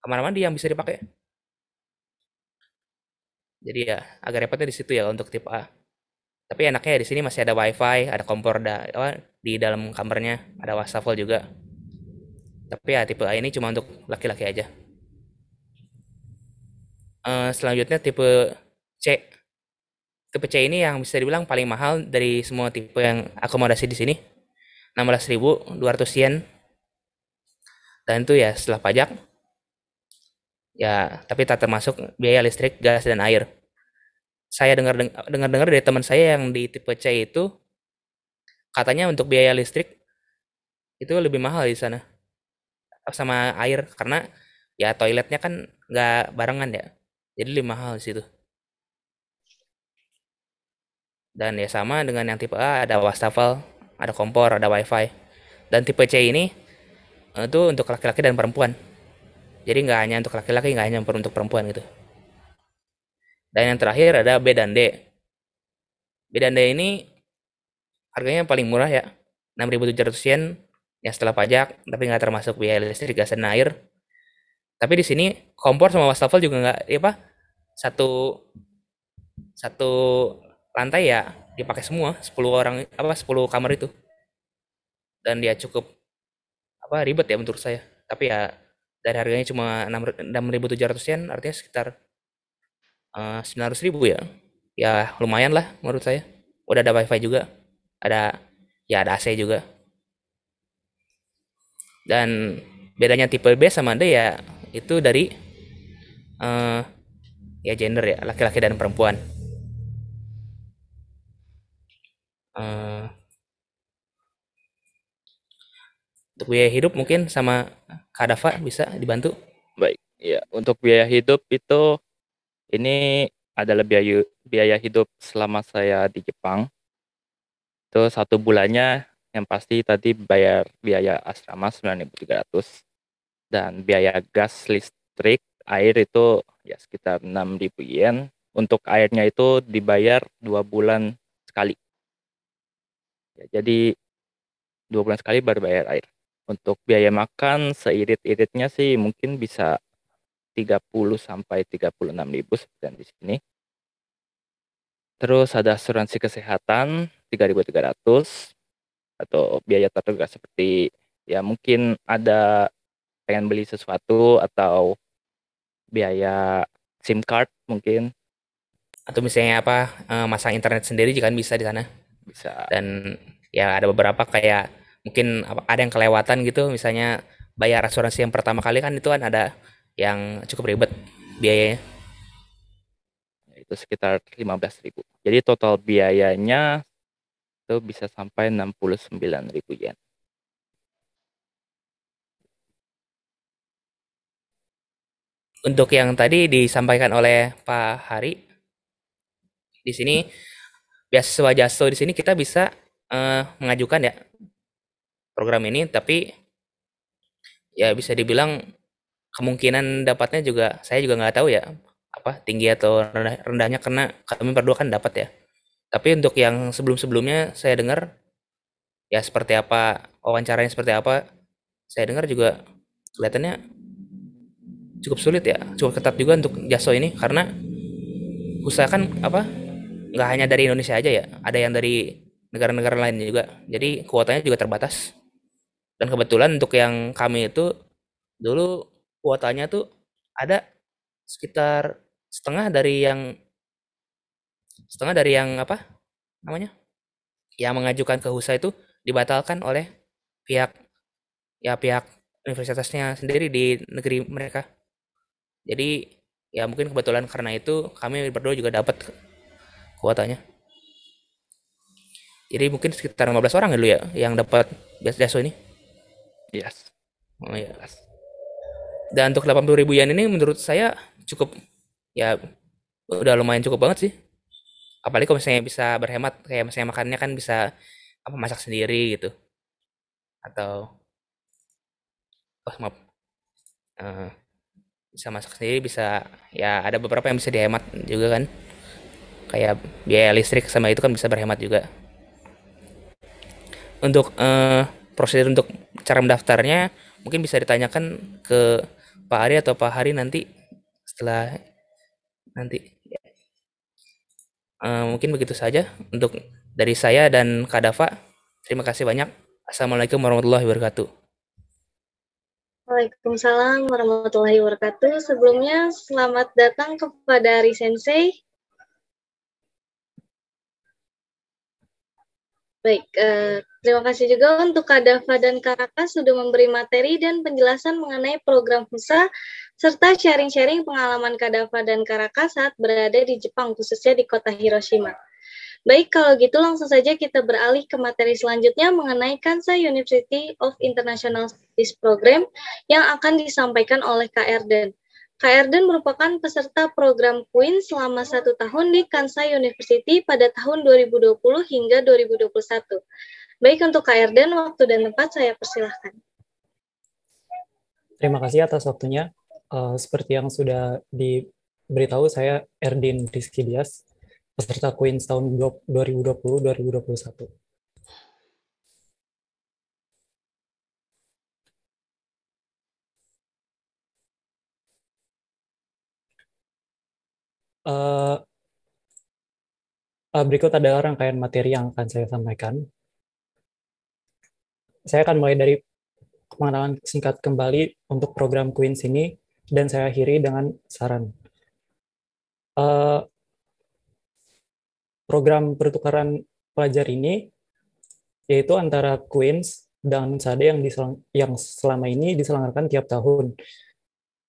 D: kamar mandi yang bisa dipakai. Jadi ya agak repotnya di situ ya untuk tipe A. Tapi enaknya di sini masih ada wifi, ada kompor di dalam kamarnya, ada wastafel juga. Tapi ya tipe A ini cuma untuk laki-laki aja. Selanjutnya tipe C. tipe C ini yang bisa dibilang paling mahal dari semua tipe yang akomodasi di sini. 16.200 yen. Dan itu ya setelah pajak. Ya, tapi tak termasuk biaya listrik, gas, dan air. Saya dengar dari teman saya yang di tipe C itu, katanya untuk biaya listrik itu lebih mahal di sana sama air, karena ya toiletnya kan nggak barengan ya, jadi lebih mahal di situ. Dan ya sama dengan yang tipe A, ada wastafel, ada kompor, ada wifi. Dan tipe C ini itu untuk laki-laki dan perempuan. Jadi nggak hanya untuk laki-laki, nggak hanya untuk perempuan gitu. Dan yang terakhir ada B dan D. B dan D ini harganya paling murah ya, 6.700 yen ya setelah pajak, tapi nggak termasuk biaya listrik, gas, dan air. Tapi di sini kompor sama wastafel juga nggak, ya apa, satu lantai ya dipakai semua 10 orang, 10 kamar itu. Dan dia cukup ribet ya menurut saya. Tapi ya dari harganya cuma 6.700 yen, artinya sekitar 900.000 ya. Ya lumayan lah menurut saya. Udah ada wifi juga, ada AC juga. Dan bedanya tipe B sama D ya itu dari ya gender ya, laki-laki dan perempuan. Untuk biaya hidup mungkin sama Kak Dava bisa dibantu.
E: Baik, ya untuk biaya hidup itu ini adalah biaya hidup selama saya di Jepang. Itu 1 bulannya yang pasti tadi bayar biaya asrama 9.300 dan biaya gas, listrik, air itu ya sekitar 6.000 yen. Untuk airnya itu dibayar 2 bulan sekali. Ya, jadi 2 bulan sekali baru bayar air. Untuk biaya makan seirit-iritnya sih mungkin bisa 30 sampai 36.000 seperti yang di sini. Terus ada asuransi kesehatan 3.300 atau biaya tertentu seperti ya mungkin ada pengen beli sesuatu atau biaya SIM card mungkin,
D: Atau misalnya masang internet sendiri juga kan bisa di sana.
E: bisa.
D: Dan ya ada beberapa kayak mungkin ada yang kelewatan gitu, misalnya bayar asuransi yang pertama kali kan itu kan ada yang cukup ribet biayanya.
E: Itu sekitar 15.000. Jadi total biayanya itu bisa sampai 69.000 yen.
D: Untuk yang tadi disampaikan oleh Pak Hari, di sini beasiswa JASO di sini kita bisa mengajukan ya program ini, tapi ya bisa dibilang kemungkinan dapatnya juga saya juga nggak tahu ya tinggi atau rendahnya, karena kami berdua kan dapat ya. Tapi untuk yang sebelum-sebelumnya saya dengar ya seperti apa wawancaranya, seperti apa saya dengar juga kelihatannya cukup sulit ya, cukup ketat juga untuk JASO ini, karena usahakan nggak hanya dari Indonesia aja ya, ada yang dari negara-negara lain juga, jadi kuotanya juga terbatas. Dan kebetulan untuk yang kami itu dulu kuotanya tuh ada sekitar setengah dari yang yang mengajukan ke HUSA itu dibatalkan oleh pihak universitasnya sendiri di negeri mereka. Jadi ya mungkin kebetulan karena itu kami berdua juga dapat kuotanya. Jadi mungkin sekitar 15 orang dulu ya yang dapat JASO ini.
E: Yes.
D: Oh ya. Dan untuk 80.000 yen ini menurut saya cukup, ya udah lumayan cukup banget sih. Apalagi kalau misalnya bisa berhemat, kayak misalnya makannya kan bisa masak sendiri gitu. Atau maaf, bisa masak sendiri, bisa ya ada beberapa yang bisa dihemat juga kan. Kayak biaya listrik sama itu kan bisa berhemat juga. Untuk prosedur untuk cara mendaftarnya mungkin bisa ditanyakan ke Pak Ari atau Pak Hari nanti setelah nanti. Mungkin begitu saja untuk dari saya dan Kak Dava. Terima kasih banyak. Assalamualaikum warahmatullahi wabarakatuh.
A: Waalaikumsalam warahmatullahi wabarakatuh. Sebelumnya selamat datang kepada Ari Sensei. Baik, terima kasih juga untuk Kak Dava dan Kak Raka sudah memberi materi dan penjelasan mengenai program HUSA, serta sharing-sharing pengalaman Kak Dava dan Kak Raka saat berada di Jepang, khususnya di kota Hiroshima. Baik, kalau gitu langsung saja kita beralih ke materi selanjutnya mengenai Kansai University of International Studies Program yang akan disampaikan oleh Kak Erden. Kak Erden merupakan peserta program Queen selama 1 tahun di Kansai University pada tahun 2020 hingga 2021. Baik, untuk Kak Erden, waktu dan tempat saya persilahkan.
F: Terima kasih atas waktunya. Seperti yang sudah diberitahu, saya Erdin Rizky Dias, peserta Queens tahun 2020-2021. Berikut adalah rangkaian materi yang akan saya sampaikan. Saya akan mulai dari pengenalan singkat kembali untuk program Queens ini, dan saya akhiri dengan saran. Program pertukaran pelajar ini yaitu antara Queens dan Unsada yang selama ini diselenggarakan tiap tahun,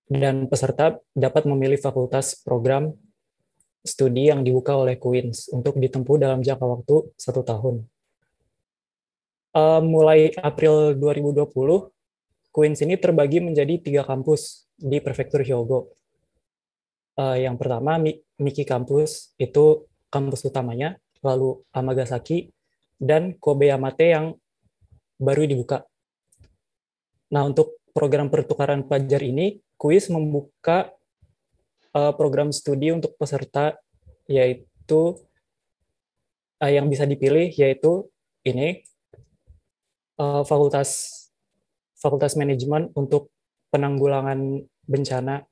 F: dan peserta dapat memilih fakultas program studi yang dibuka oleh Queens untuk ditempuh dalam jangka waktu 1 tahun. Mulai April 2020, Queens ini terbagi menjadi 3 kampus di prefektur Hyogo. Yang pertama, Miki Campus, itu kampus utamanya, lalu Amagasaki, dan Kobe Yamate yang baru dibuka. Nah, untuk program pertukaran pelajar ini, Queens membuka program studi untuk peserta, yaitu yang bisa dipilih, yaitu ini, Fakultas Manajemen untuk penanggulangan bencana.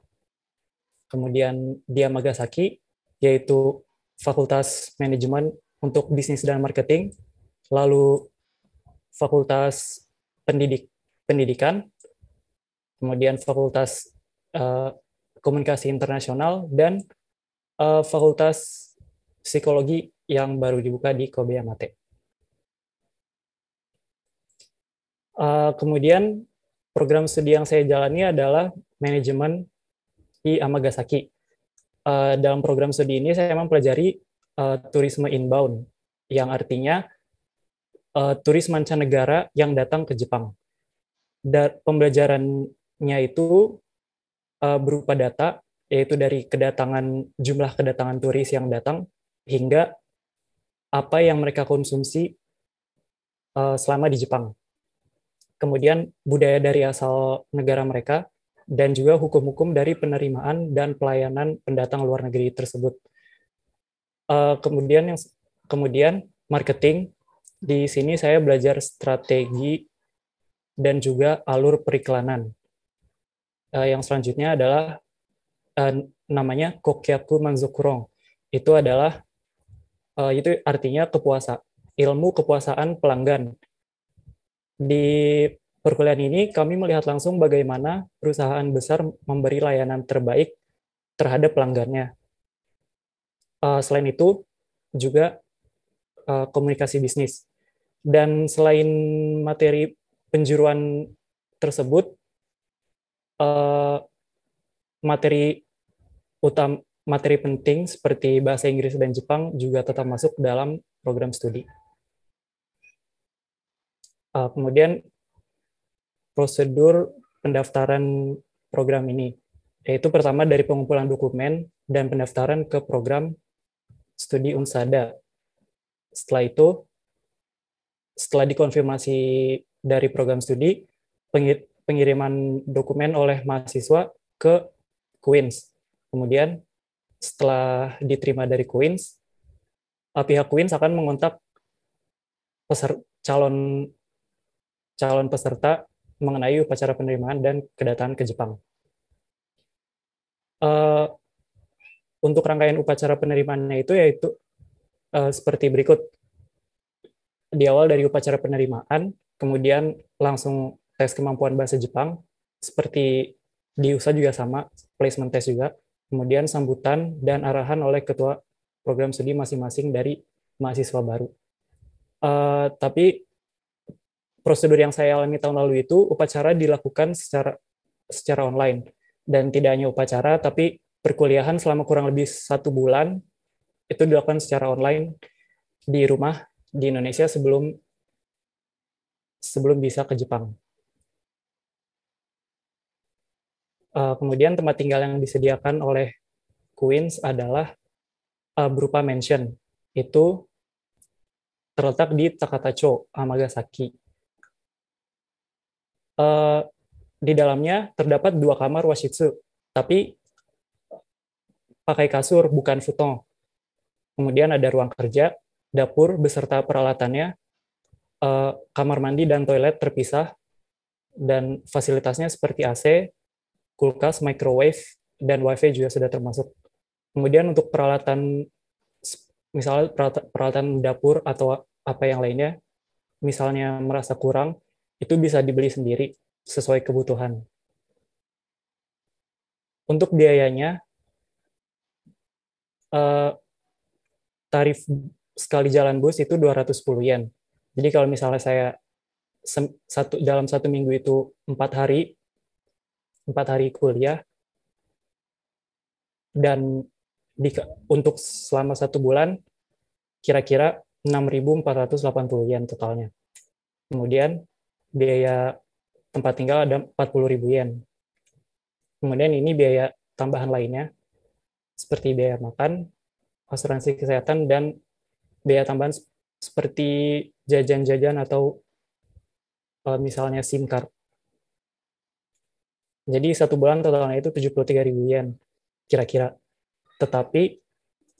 F: Kemudian di Amagasaki, yaitu Fakultas Manajemen untuk bisnis dan marketing, lalu Fakultas Pendidikan, kemudian Fakultas Komunikasi Internasional, dan Fakultas Psikologi yang baru dibuka di Kobe Yamate. Kemudian program studi yang saya jalani adalah manajemen di Amagasaki. Dalam program studi ini saya mempelajari turisme inbound, yang artinya turis mancanegara yang datang ke Jepang. Dan pembelajarannya itu berupa data, yaitu dari jumlah kedatangan turis yang datang hingga apa yang mereka konsumsi selama di Jepang. Kemudian budaya dari asal negara mereka, dan juga hukum-hukum dari penerimaan dan pelayanan pendatang luar negeri tersebut. Kemudian marketing, di sini saya belajar strategi dan juga alur periklanan. Yang selanjutnya adalah namanya Kokyaku Manzokurong. Itu artinya ilmu kepuasaan pelanggan. Di perkuliahan ini kami melihat langsung bagaimana perusahaan besar memberi layanan terbaik terhadap pelanggannya. Selain itu juga komunikasi bisnis. Dan selain materi penjuruan tersebut, materi penting seperti bahasa Inggris dan Jepang juga tetap masuk dalam program studi. Kemudian prosedur pendaftaran program ini, yaitu pertama dari pengumpulan dokumen dan pendaftaran ke program studi Unsada. Setelah itu, setelah dikonfirmasi dari program studi, pengiriman dokumen oleh mahasiswa ke Queens. Kemudian setelah diterima dari Queens, pihak Queens akan mengontak calon peserta mengenai upacara penerimaan dan kedatangan ke Jepang. Untuk rangkaian upacara penerimaannya yaitu seperti berikut. Di awal dari upacara penerimaan, kemudian langsung tes kemampuan bahasa Jepang, seperti di USA juga sama, placement test juga, kemudian sambutan dan arahan oleh ketua program studi masing-masing dari mahasiswa baru. Tapi prosedur yang saya alami tahun lalu itu upacara dilakukan secara online, dan tidak hanya upacara tapi perkuliahan selama kurang lebih 1 bulan itu dilakukan secara online di rumah di Indonesia sebelum bisa ke Jepang. Kemudian tempat tinggal yang disediakan oleh Queens adalah berupa mansion. Itu terletak di Takatacho, Amagasaki. Di dalamnya terdapat 2 kamar washitsu, tapi pakai kasur, bukan futon. Kemudian ada ruang kerja, dapur beserta peralatannya, kamar mandi dan toilet terpisah, dan fasilitasnya seperti AC, kulkas, microwave, dan wifi juga sudah termasuk. Kemudian untuk peralatan, misalnya peralatan dapur atau apa yang lainnya, misalnya merasa kurang, itu bisa dibeli sendiri sesuai kebutuhan. Untuk biayanya, tarif sekali jalan bus itu 210 yen. Jadi kalau misalnya saya dalam 1 minggu itu 4 hari kuliah, dan untuk selama 1 bulan kira-kira 6.480 yen totalnya. Kemudian biaya tempat tinggal ada 40.000 yen. Kemudian ini biaya tambahan lainnya seperti biaya makan, asuransi kesehatan, dan biaya tambahan seperti jajan-jajan atau misalnya SIM card. Jadi 1 bulan totalnya itu 73.000 yen kira-kira. Tetapi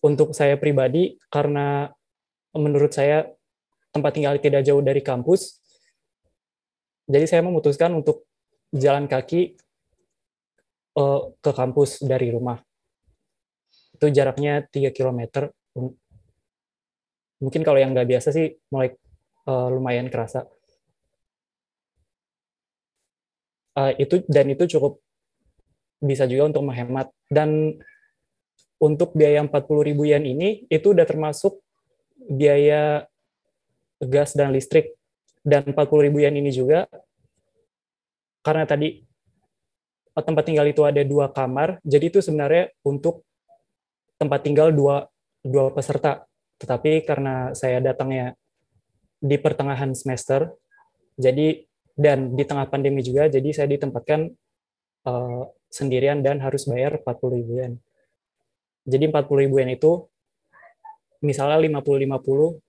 F: untuk saya pribadi, karena menurut saya tempat tinggal tidak jauh dari kampus, jadi saya memutuskan untuk jalan kaki ke kampus dari rumah. Itu jaraknya 3 km. Mungkin kalau yang nggak biasa sih mulai lumayan kerasa. Itu cukup bisa juga untuk menghemat. Dan untuk biaya 40.000 yen ini, itu udah termasuk biaya gas dan listrik. Dan 40.000 yen ini juga, karena tadi tempat tinggal itu ada 2 kamar, jadi itu sebenarnya untuk tempat tinggal dua peserta. Tetapi karena saya datangnya di pertengahan semester, dan di tengah pandemi juga, jadi saya ditempatkan sendirian dan harus bayar 40.000 yen. Jadi 40.000 yen itu misalnya 50-50,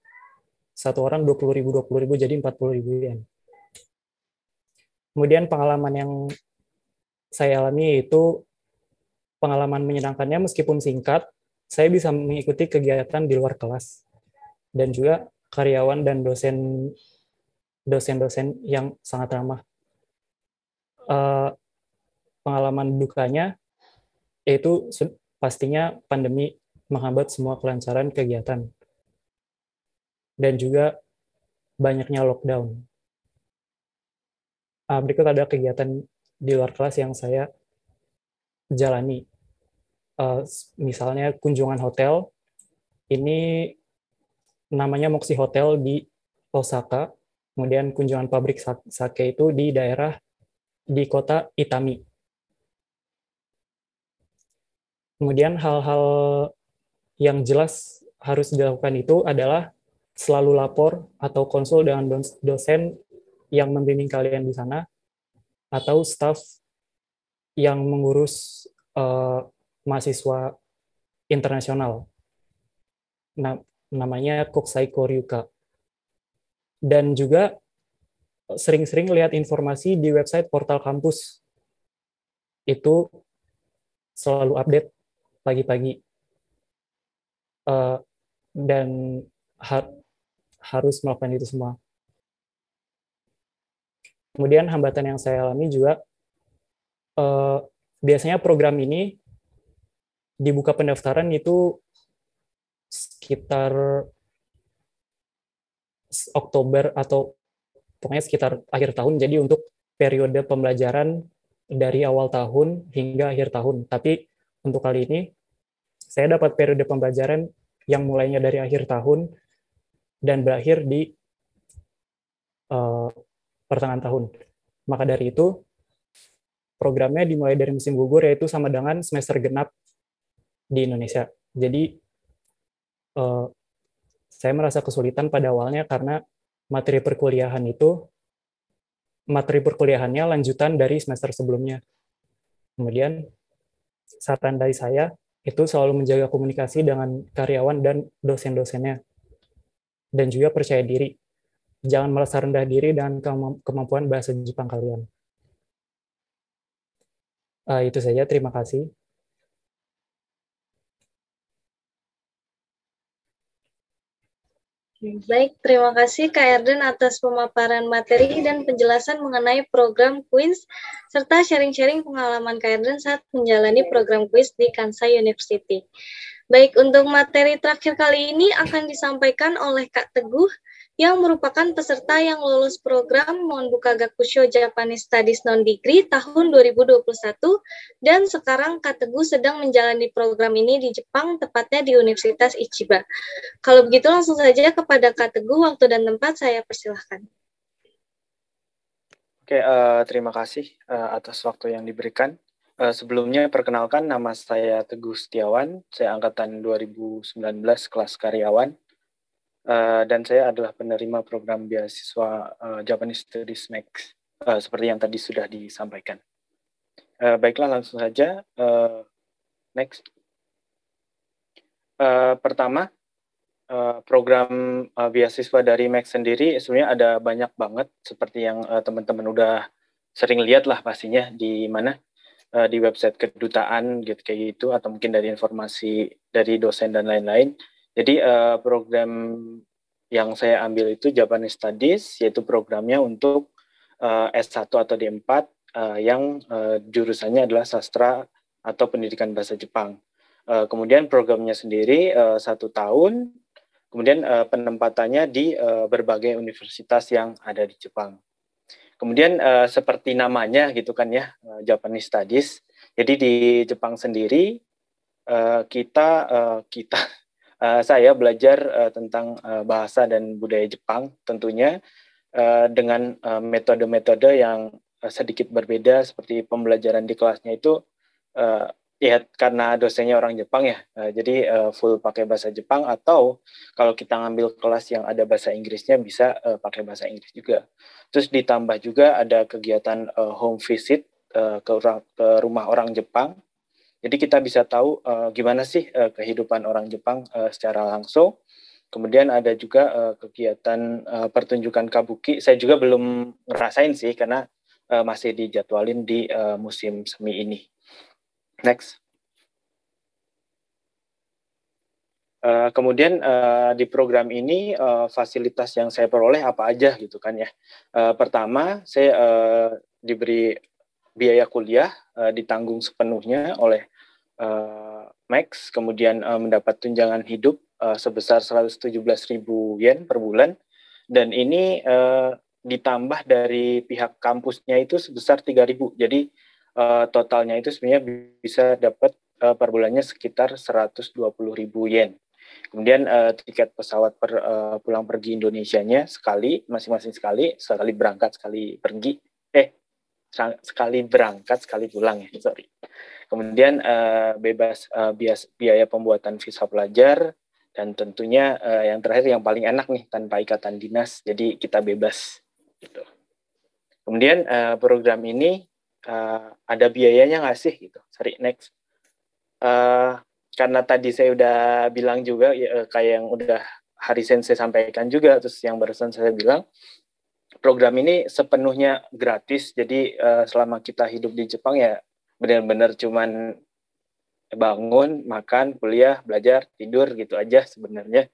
F: 1 orang 20.000, jadi 40.000 yen. Kemudian pengalaman yang saya alami itu pengalaman menyenangkannya, meskipun singkat, saya bisa mengikuti kegiatan di luar kelas, dan juga karyawan dan dosen-dosen yang sangat ramah. Pengalaman dukanya yaitu pastinya pandemi menghambat semua kelancaran kegiatan, dan juga banyaknya lockdown. Berikut ada kegiatan di luar kelas yang saya jalani. Misalnya kunjungan hotel, ini namanya Moxie Hotel di Osaka. Kemudian kunjungan pabrik sake itu di kota Itami. Kemudian hal-hal yang jelas harus dilakukan itu adalah selalu lapor atau konsul dengan dosen yang membimbing kalian di sana, atau staf yang mengurus mahasiswa internasional. Namanya Kokusai Koryuka. Dan juga sering-sering lihat informasi di website portal kampus. Itu selalu update pagi-pagi. Dan harus melakukan itu semua. Kemudian hambatan yang saya alami juga, biasanya program ini dibuka pendaftaran itu sekitar Oktober atau pokoknya sekitar akhir tahun. Jadi untuk periode pembelajaran dari awal tahun hingga akhir tahun. Tapi untuk kali ini saya dapat periode pembelajaran yang mulainya dari akhir tahun dan berakhir di pertengahan tahun. Maka dari itu, programnya dimulai dari musim gugur, yaitu sama dengan semester genap di Indonesia. Jadi, saya merasa kesulitan pada awalnya karena materi perkuliahannya lanjutan dari semester sebelumnya. Kemudian, saran dari saya itu selalu menjaga komunikasi dengan karyawan dan dosen-dosennya. Dan juga percaya diri. Jangan merasa rendah diri dengan kemampuan bahasa Jepang kalian. Itu saja, terima kasih.
A: Baik, terima kasih Kak Erden atas pemaparan materi dan penjelasan mengenai program kuis, serta sharing-sharing pengalaman Kak Erden saat menjalani program kuis di Kansai University. Baik, untuk materi terakhir kali ini akan disampaikan oleh Kak Teguh, yang merupakan peserta yang lulus program Monbuka Gakusho Japanese Studies Non-Degree tahun 2021, dan sekarang Kak Teguh sedang menjalani program ini di Jepang, tepatnya di Universitas Ichiba. Kalau begitu langsung saja kepada Kak Teguh, waktu dan tempat saya persilahkan.
G: Oke, terima kasih atas waktu yang diberikan. Sebelumnya perkenalkan, nama saya Teguh Setiawan, saya angkatan 2019 kelas karyawan, dan saya adalah penerima program beasiswa Japanese Studies Max, seperti yang tadi sudah disampaikan. Baiklah, langsung saja. Next. Pertama, program beasiswa dari Max sendiri sebenarnya ada banyak banget, seperti yang teman-teman udah sering lihat lah pastinya di mana, di website kedutaan gitu kayak gitu, atau mungkin dari informasi dari dosen dan lain-lain. Jadi program yang saya ambil itu Japanese Studies, yaitu programnya untuk S1 atau D4 yang jurusannya adalah sastra atau pendidikan bahasa Jepang. Kemudian programnya sendiri 1 tahun, kemudian penempatannya di berbagai universitas yang ada di Jepang. Kemudian seperti namanya gitu kan ya, Japanese Studies. Jadi di Jepang sendiri saya belajar tentang bahasa dan budaya Jepang, tentunya dengan metode-metode yang sedikit berbeda, seperti pembelajaran di kelasnya itu ya karena dosennya orang Jepang ya, jadi full pakai bahasa Jepang, atau kalau kita ngambil kelas yang ada bahasa Inggrisnya bisa pakai bahasa Inggris juga. Terus ditambah juga ada kegiatan home visit ke rumah orang Jepang. Jadi kita bisa tahu gimana sih kehidupan orang Jepang secara langsung. Kemudian ada juga kegiatan pertunjukan kabuki. Saya juga belum ngerasain sih karena masih dijadwalin di musim semi ini. Next. Kemudian di program ini fasilitas yang saya peroleh apa aja gitu kan ya. Pertama, saya diberi biaya kuliah ditanggung sepenuhnya oleh Max, kemudian mendapat tunjangan hidup sebesar 117.000 yen per bulan, dan ini ditambah dari pihak kampusnya itu sebesar 3.000. Jadi totalnya itu sebenarnya bisa dapat per bulannya sekitar 120.000 yen. Kemudian tiket pesawat pulang pergi Indonesianya masing-masing sekali berangkat, sekali pergi, sekali berangkat, sekali pulang ya, sorry. Kemudian bebas biaya pembuatan visa pelajar, dan tentunya yang terakhir yang paling enak nih, tanpa ikatan dinas, jadi kita bebas gitu. Kemudian program ini ada biayanya nggak sih gitu? Sorry, next. Karena tadi saya udah bilang juga kayak yang udah Hari Sensei sampaikan juga, terus yang barusan saya bilang, program ini sepenuhnya gratis. Jadi selama kita hidup di Jepang ya benar-benar cuman bangun, makan, kuliah, belajar, tidur gitu aja sebenarnya.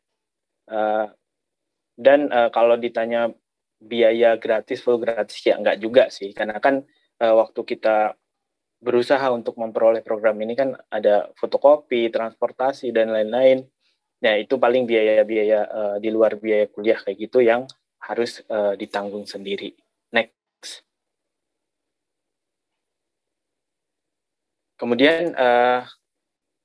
G: Dan kalau ditanya biaya gratis, full gratis, ya enggak juga sih. Karena kan waktu kita berusaha untuk memperoleh program ini kan ada fotokopi, transportasi, dan lain-lain. Nah, itu paling biaya-biaya di luar biaya kuliah kayak gitu yang harus ditanggung sendiri. Next. Kemudian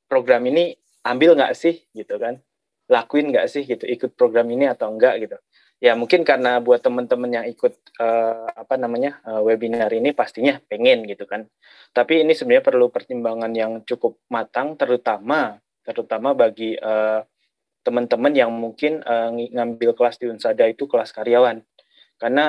G: program ini ambil nggak sih gitu kan? Lakuin nggak sih gitu, ikut program ini atau enggak gitu. Ya mungkin karena buat teman-teman yang ikut webinar ini pastinya pengen gitu kan. Tapi ini sebenarnya perlu pertimbangan yang cukup matang, terutama bagi teman-teman yang mungkin ngambil kelas di Unsada itu kelas karyawan. Karena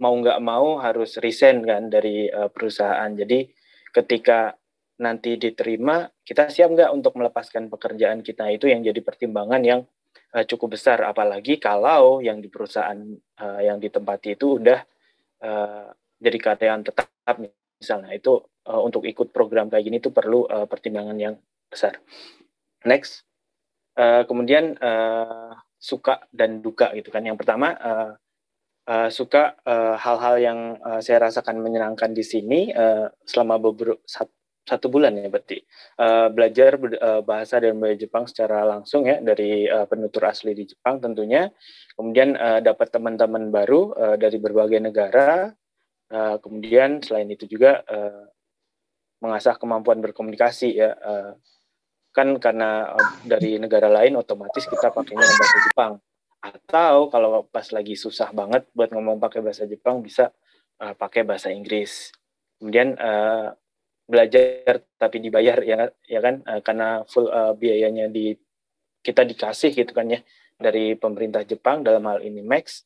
G: mau nggak mau harus resign kan dari perusahaan. Jadi ketika nanti diterima, kita siap nggak untuk melepaskan pekerjaan kita, itu yang jadi pertimbangan yang cukup besar, apalagi kalau yang di perusahaan yang ditempati itu udah jadi karyawan tetap misalnya, itu untuk ikut program kayak gini itu perlu pertimbangan yang besar. Next, kemudian suka dan duka gitu kan. Yang pertama suka hal-hal yang saya rasakan menyenangkan di sini selama satu bulan ya berarti belajar bahasa dan budaya Jepang secara langsung ya dari penutur asli di Jepang tentunya, kemudian dapat teman-teman baru dari berbagai negara, kemudian selain itu juga mengasah kemampuan berkomunikasi ya, kan karena dari negara lain otomatis kita pakainya bahasa Jepang, atau kalau pas lagi susah banget buat ngomong pakai bahasa Jepang bisa pakai bahasa Inggris. Kemudian belajar tapi dibayar ya kan, karena full biayanya kita dikasih gitu kan ya dari pemerintah Jepang, dalam hal ini Max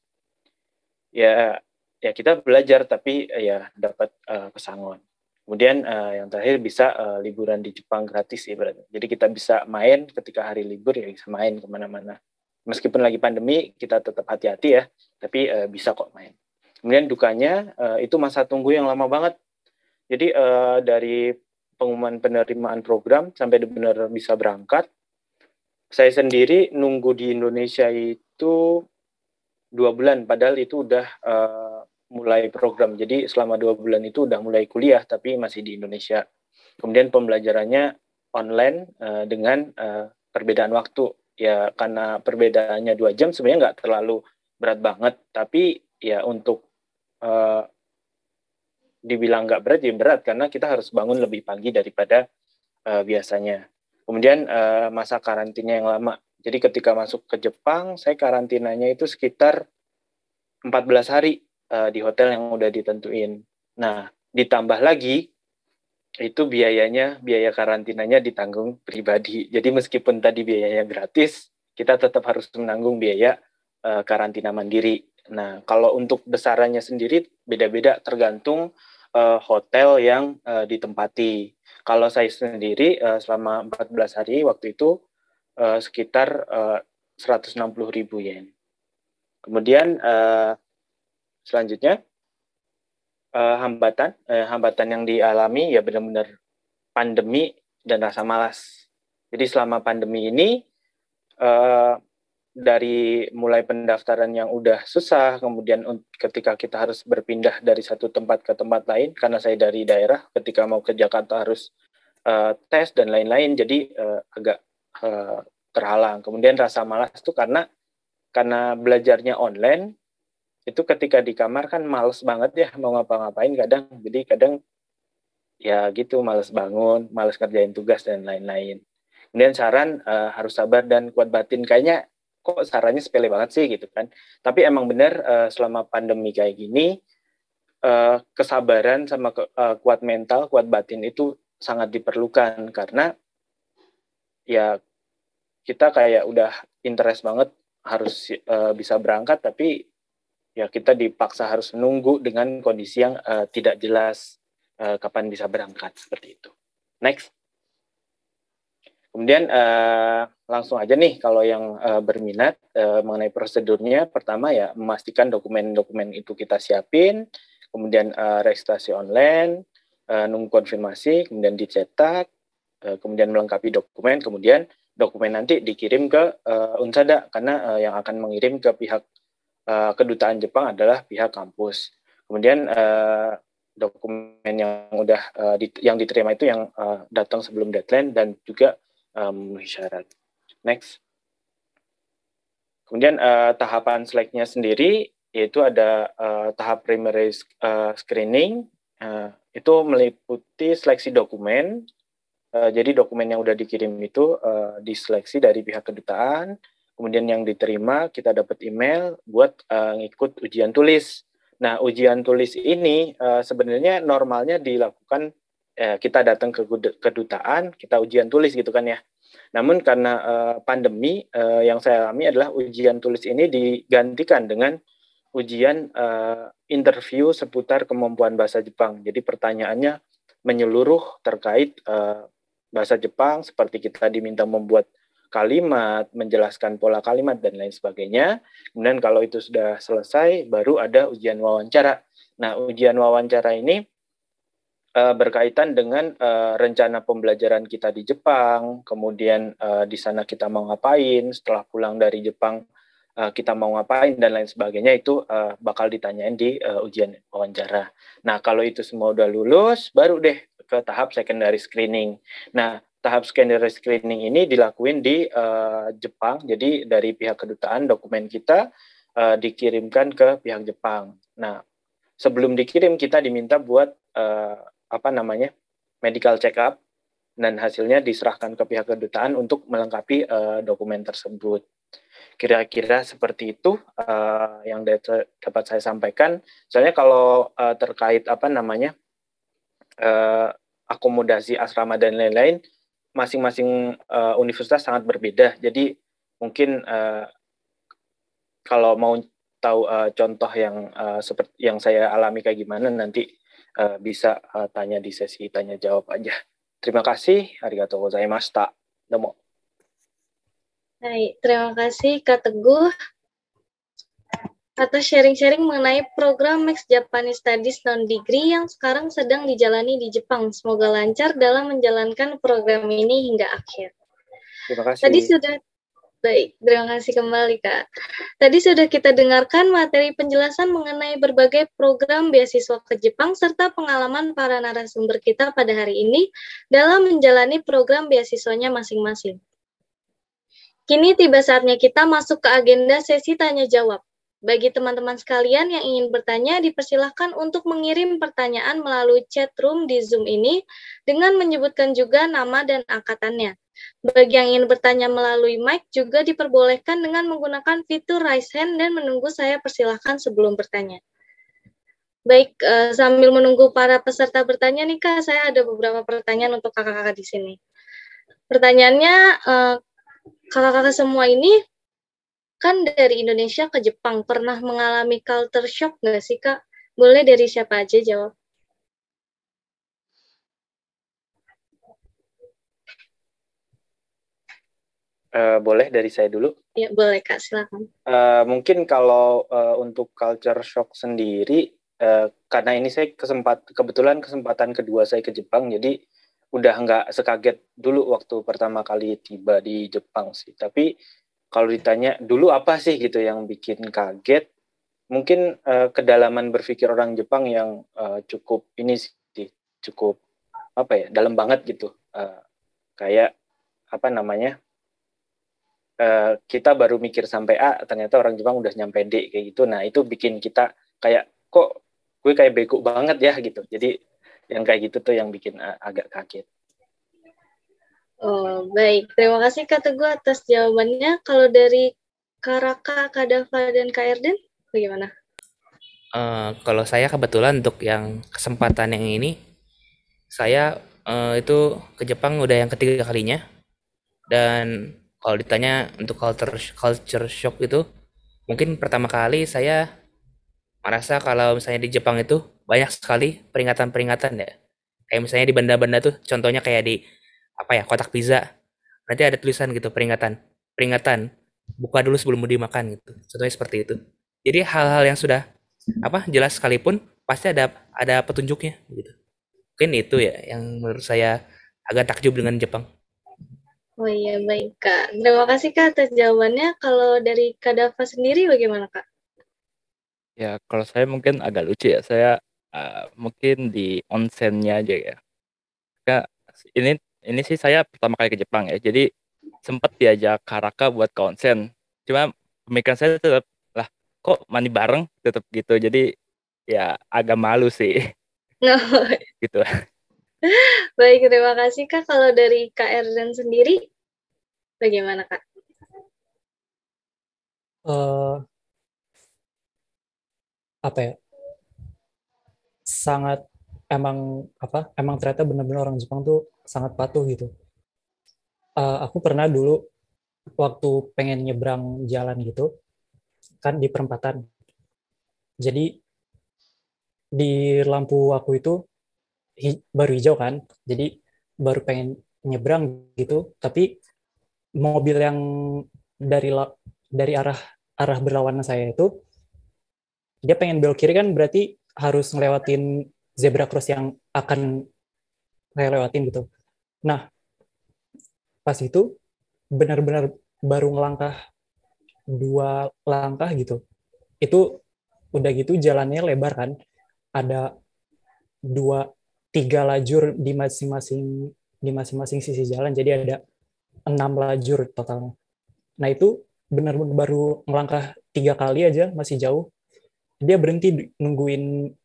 G: ya kita belajar tapi ya dapat pesangon. Kemudian yang terakhir bisa liburan di Jepang gratis ibaratnya. Jadi kita bisa main ketika hari libur, ya bisa main kemana-mana. Meskipun lagi pandemi kita tetap hati-hati ya, tapi bisa kok main. Kemudian dukanya itu masa tunggu yang lama banget. Jadi dari pengumuman penerimaan program sampai benar bisa berangkat, saya sendiri nunggu di Indonesia itu 2 bulan, padahal itu udah mulai program. Jadi selama 2 bulan itu udah mulai kuliah, tapi masih di Indonesia. Kemudian pembelajarannya online dengan perbedaan waktu. Ya karena perbedaannya 2 jam sebenarnya nggak terlalu berat banget, tapi ya untuk dibilang nggak berat, ya berat karena kita harus bangun lebih pagi daripada biasanya. Kemudian masa karantina yang lama. Jadi ketika masuk ke Jepang, saya karantinanya itu sekitar 14 hari di hotel yang udah ditentuin. Nah, ditambah lagi, itu biaya karantinanya ditanggung pribadi. Jadi meskipun tadi biayanya gratis, kita tetap harus menanggung biaya karantina mandiri. Nah, kalau untuk besarannya sendiri beda-beda tergantung hotel yang ditempati. Kalau saya sendiri selama 14 hari waktu itu sekitar 160.000 yen. Kemudian selanjutnya hambatan yang dialami ya benar-benar pandemi dan rasa malas. Jadi selama pandemi ini dari mulai pendaftaran yang udah susah, kemudian ketika kita harus berpindah dari satu tempat ke tempat lain, karena saya dari daerah, ketika mau ke Jakarta harus tes dan lain-lain, jadi agak terhalang. Kemudian rasa malas itu karena belajarnya online, itu ketika di kamar kan males banget ya mau ngapa-ngapain kadang, jadi kadang ya gitu males bangun, males kerjain tugas dan lain-lain. Kemudian saran harus sabar dan kuat batin, kayaknya kok sarannya sepele banget sih gitu kan. Tapi emang benar selama pandemi kayak gini kesabaran sama kuat mental, kuat batin itu sangat diperlukan, karena ya kita kayak udah interest banget harus bisa berangkat, tapi ya kita dipaksa harus menunggu dengan kondisi yang tidak jelas kapan bisa berangkat, seperti itu. Next. Kemudian langsung aja nih kalau yang berminat mengenai prosedurnya, pertama ya memastikan dokumen-dokumen itu kita siapin, kemudian registrasi online, nunggu konfirmasi, kemudian dicetak, kemudian melengkapi dokumen, kemudian dokumen nanti dikirim ke Unsada, karena yang akan mengirim ke pihak kedutaan Jepang adalah pihak kampus. Kemudian dokumen yang udah yang diterima itu yang datang sebelum deadline dan juga memenuhi syarat. Next. Kemudian tahapan seleknya sendiri yaitu ada tahap primary screening, itu meliputi seleksi dokumen. Jadi dokumen yang udah dikirim itu diseleksi dari pihak kedutaan, kemudian yang diterima kita dapat email buat ngikut ujian tulis. Nah, ujian tulis ini sebenarnya normalnya dilakukan kita datang ke kedutaan, kita ujian tulis gitu kan ya. Namun karena pandemi yang saya alami adalah ujian tulis ini digantikan dengan ujian interview seputar kemampuan bahasa Jepang. Jadi pertanyaannya menyeluruh terkait bahasa Jepang, seperti kita diminta membuat kalimat, menjelaskan pola kalimat, dan lain sebagainya. Kemudian kalau itu sudah selesai, baru ada ujian wawancara. Nah, ujian wawancara ini berkaitan dengan rencana pembelajaran kita di Jepang, kemudian di sana kita mau ngapain, setelah pulang dari Jepang kita mau ngapain, dan lain sebagainya, itu bakal ditanyain di ujian wawancara. Nah, kalau itu semua udah lulus, baru deh ke tahap secondary screening. Nah, tahap secondary screening ini dilakuin di Jepang, jadi dari pihak kedutaan dokumen kita dikirimkan ke pihak Jepang. Nah, sebelum dikirim kita diminta buat medical check up, dan hasilnya diserahkan ke pihak kedutaan untuk melengkapi dokumen tersebut. Kira-kira seperti itu yang dapat saya sampaikan. Soalnya kalau terkait akomodasi asrama dan lain-lain, masing-masing universitas sangat berbeda. Jadi mungkin kalau mau tahu contoh yang seperti yang saya alami kayak gimana, nanti bisa tanya di sesi tanya jawab aja. Terima kasih. Arigatou gozaimashita. Domo.
A: Baik, terima kasih Kak Teguh atas sharing-sharing mengenai program Max Japanese Studies Non-Degree yang sekarang sedang dijalani di Jepang. Semoga lancar dalam menjalankan program ini hingga akhir.
G: Terima kasih.
A: Baik, terima kasih kembali Kak. Tadi sudah kita dengarkan materi penjelasan mengenai berbagai program beasiswa ke Jepang serta pengalaman para narasumber kita pada hari ini dalam menjalani program beasiswanya masing-masing. Kini tiba saatnya kita masuk ke agenda sesi tanya-jawab. Bagi teman-teman sekalian yang ingin bertanya, dipersilahkan untuk mengirim pertanyaan melalui chat room di Zoom ini dengan menyebutkan juga nama dan angkatannya. Bagi yang ingin bertanya melalui mic juga diperbolehkan dengan menggunakan fitur raise hand dan menunggu saya persilahkan sebelum bertanya. Baik, sambil menunggu para peserta bertanya nih Kak, saya ada beberapa pertanyaan untuk kakak-kakak di sini. Pertanyaannya, kakak-kakak semua ini kan dari Indonesia ke Jepang, pernah mengalami culture shock nggak sih Kak? Boleh dari siapa aja jawab.
G: Boleh dari saya dulu?
A: Ya, boleh Kak, silakan.
G: Mungkin kalau untuk culture shock sendiri, karena ini saya kebetulan kesempatan kedua saya ke Jepang, jadi udah nggak sekaget dulu waktu pertama kali tiba di Jepang sih. Tapi kalau ditanya dulu apa sih gitu yang bikin kaget, mungkin kedalaman berpikir orang Jepang yang cukup dalam banget gitu. Kayak kita baru mikir sampai A, ternyata orang Jepang udah nyampe D kayak gitu. Nah, itu bikin kita kayak, kok gue kayak bego banget ya gitu. Jadi yang kayak gitu tuh yang bikin agak kaget.
A: Oh, baik. Terima kasih Kak Teguh atas jawabannya. Kalau dari Kak Raka, Kak Dava, dan Kak Erden, bagaimana?
D: Kalau saya kebetulan untuk yang kesempatan yang ini, saya itu ke Jepang udah yang ketiga kalinya. Dan kalau ditanya untuk culture shock itu, mungkin pertama kali saya merasa kalau misalnya di Jepang itu banyak sekali peringatan-peringatan ya. Kayak misalnya di benda-benda tuh, contohnya kayak di kotak pizza, nanti ada tulisan gitu peringatan, buka dulu sebelum dimakan gitu. Contohnya seperti itu. Jadi hal-hal yang sudah jelas sekalipun pasti ada petunjuknya gitu. Mungkin itu ya yang menurut saya agak takjub dengan Jepang.
A: Oh iya, baik Kak. Terima kasih Kak atas jawabannya. Kalau dari Kak Dava sendiri bagaimana Kak?
E: Ya, kalau saya mungkin agak lucu ya. Saya mungkin di onsennya aja ya. Kak, ini sih saya pertama kali ke Jepang ya. Jadi sempat diajak Karaka buat ke onsen. Cuma pemikiran saya tetap lah, kok mandi bareng tetap gitu. Jadi ya agak malu sih. Gitu.
A: Baik, terima kasih Kak. Kalau dari Kak Erden sendiri, bagaimana Kak?
F: eh, apa ya, sangat emang ternyata benar-benar orang Jepang tuh sangat patuh gitu. Aku pernah dulu waktu pengen nyebrang jalan gitu kan di perempatan. Jadi di lampu aku itu baru hijau kan. Jadi baru pengen nyebrang gitu, tapi mobil yang dari arah arah berlawanan saya itu dia pengen belok kiri kan, berarti harus ngelewatin zebra cross yang akan saya lewatin gitu. Nah, pas itu benar-benar baru ngelangkah 2 langkah gitu. Itu udah gitu jalannya lebar kan. Ada 2-3 lajur di masing-masing sisi jalan. Jadi ada 6 lajur totalnya. Nah itu benar-benar baru ngelangkah 3 kali aja masih jauh. Dia berhenti nungguin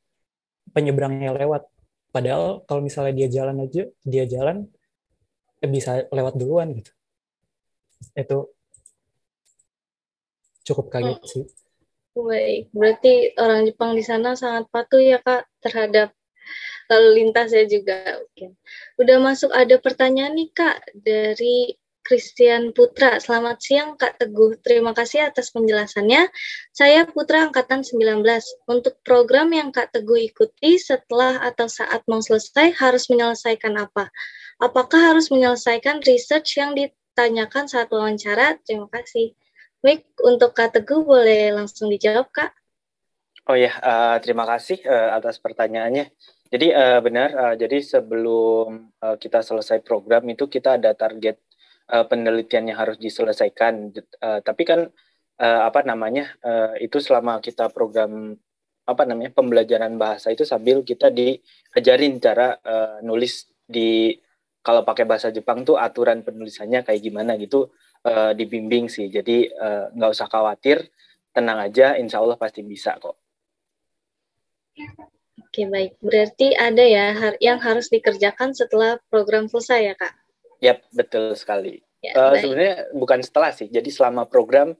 F: penyeberangnya lewat. Padahal kalau misalnya dia jalan bisa lewat duluan gitu. Itu cukup kaget sih.
A: Baik, berarti orang Jepang di sana sangat patuh ya Kak terhadap lalu lintas ya juga. Oke. Udah masuk ada pertanyaan nih Kak dari Christian Putra. Selamat siang Kak Teguh. Terima kasih atas penjelasannya. Saya Putra angkatan 19. Untuk program yang Kak Teguh ikuti setelah atau saat mau selesai harus menyelesaikan apa? Apakah harus menyelesaikan research yang ditanyakan saat wawancara? Terima kasih. Baik, untuk Kak Teguh boleh langsung dijawab, Kak.
G: Oh ya, terima kasih atas pertanyaannya. Jadi benar, jadi sebelum kita selesai program itu kita ada target penelitian yang harus diselesaikan. Tapi kan itu selama kita program pembelajaran bahasa itu sambil kita diajarin cara nulis kalau pakai bahasa Jepang tuh aturan penulisannya kayak gimana gitu. Dibimbing sih, jadi nggak usah khawatir, tenang aja, insya Allah pasti bisa kok.
A: Oke, baik. Berarti ada ya yang harus dikerjakan setelah program selesai ya, Kak?
G: Yap, betul sekali.
A: Ya,
G: sebenarnya bukan setelah sih, jadi selama program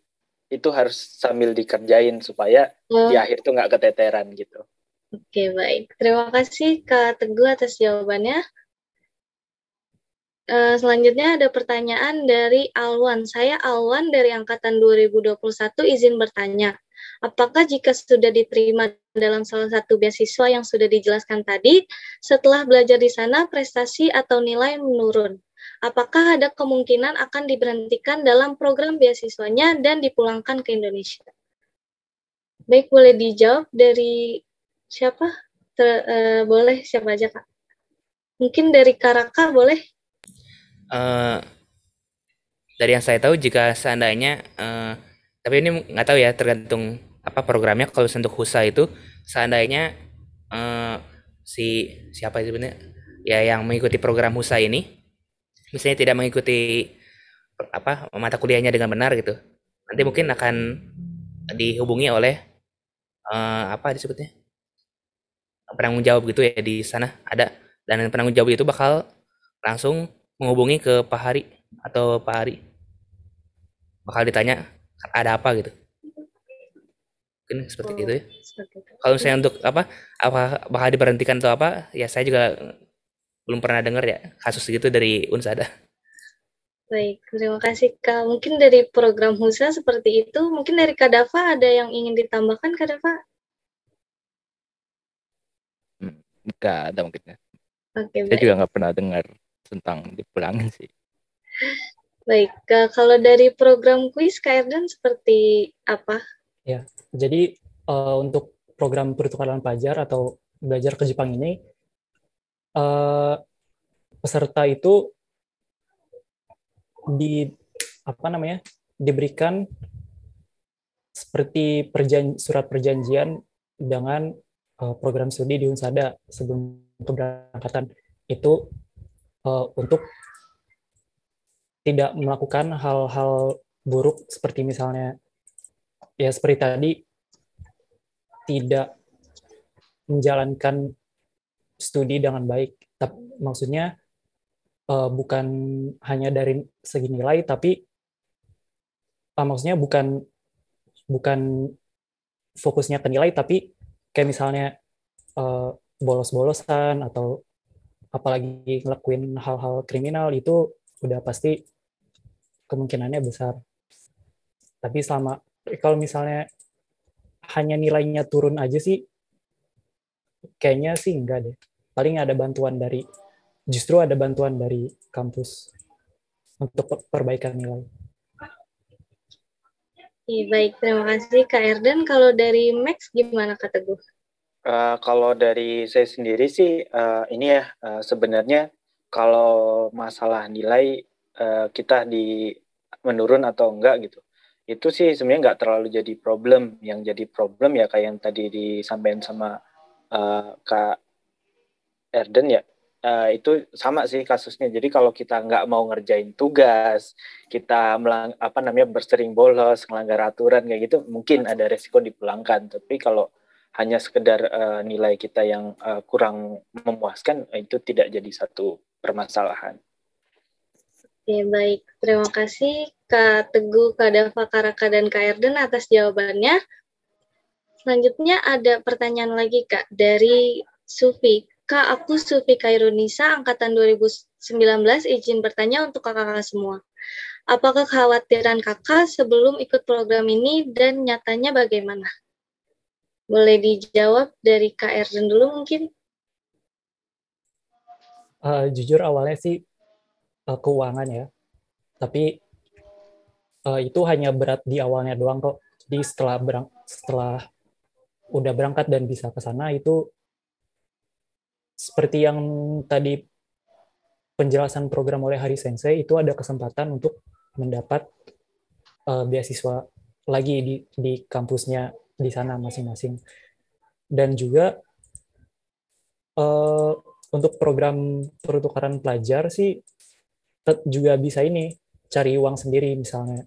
G: itu harus sambil dikerjain supaya di akhir tuh nggak keteteran gitu.
A: Oke, baik. Terima kasih Kak Teguh atas jawabannya. Selanjutnya ada pertanyaan dari Alwan. Saya Alwan dari angkatan 2021 izin bertanya. Apakah jika sudah diterima dalam salah satu beasiswa yang sudah dijelaskan tadi, setelah belajar di sana prestasi atau nilai menurun? Apakah ada kemungkinan akan diberhentikan dalam program beasiswanya dan dipulangkan ke Indonesia? Baik, boleh dijawab dari siapa? Boleh siapa aja, Kak? Mungkin dari Karaka boleh?
D: Dari yang saya tahu jika seandainya tapi ini nggak tahu ya, tergantung apa programnya. Kalau untuk HUSA itu seandainya siapa sebenarnya ya yang mengikuti program HUSA ini misalnya tidak mengikuti mata kuliahnya dengan benar gitu, nanti mungkin akan dihubungi oleh disebutnya penanggung jawab gitu ya, di sana ada, dan penanggung jawab itu bakal langsung menghubungi ke Pak Hari atau Pak Hari, bakal ditanya ada apa gitu, mungkin seperti itu ya. Kalau misalnya untuk apa bakal diberhentikan atau apa ya, saya juga belum pernah dengar ya kasus gitu dari Unsada.
A: Baik, terima kasih Kak. Mungkin dari program HUSA seperti itu. Mungkin dari Kak Dava ada yang ingin ditambahkan, Kak Dava?
E: Nggak ada mungkin ya.
A: Oke,
E: saya juga nggak pernah dengar tentang dipulangin sih.
A: Baik, kalau dari program kuis Kak Erdan seperti apa?
F: Ya, jadi untuk program pertukaran pelajar atau belajar ke Jepang ini, peserta itu diberikan seperti surat perjanjian dengan program studi di Unsada sebelum keberangkatan itu, untuk tidak melakukan hal-hal buruk seperti misalnya ya seperti tadi, tidak menjalankan studi dengan baik. Maksudnya bukan hanya dari segi nilai, tapi maksudnya bukan bukan fokusnya ke nilai, tapi kayak misalnya bolos-bolosan atau apalagi ngelakuin hal-hal kriminal, itu udah pasti kemungkinannya besar. Tapi kalau misalnya hanya nilainya turun aja sih, kayaknya sih enggak deh. Paling justru ada bantuan dari kampus untuk perbaikan nilai.
A: Baik, terima kasih Kak Erden. Kalau dari Max gimana Kak Teguh?
G: Kalau dari saya sendiri sih ini ya sebenarnya kalau masalah nilai kita menurun atau enggak gitu, itu sih sebenarnya nggak terlalu jadi problem. Yang jadi problem ya kayak yang tadi disampaikan sama Kak Erden ya, itu sama sih kasusnya. Jadi kalau kita nggak mau ngerjain tugas, kita bersering bolos, melanggar aturan kayak gitu, mungkin ada resiko dipulangkan. Tapi kalau hanya sekedar nilai kita yang kurang memuaskan, itu tidak jadi satu permasalahan.
A: Oke, baik. Terima kasih Kak Teguh, Kak Dava, Kak Raka, dan Kak Erden atas jawabannya. Selanjutnya ada pertanyaan lagi Kak dari Sufi. Kak, aku Sufi Kairunisa, angkatan 2019, izin bertanya untuk kakak-kakak semua. Apakah kekhawatiran kakak sebelum ikut program ini dan nyatanya bagaimana? Boleh dijawab dari Kak Erden dulu mungkin?
F: Jujur awalnya sih keuangan ya, tapi itu hanya berat di awalnya doang kok. Jadi setelah udah berangkat dan bisa ke sana, itu seperti yang tadi penjelasan program oleh Hari Sensei, itu ada kesempatan untuk mendapat beasiswa lagi di kampusnya di sana masing-masing. Dan juga untuk program pertukaran pelajar sih juga bisa ini cari uang sendiri, misalnya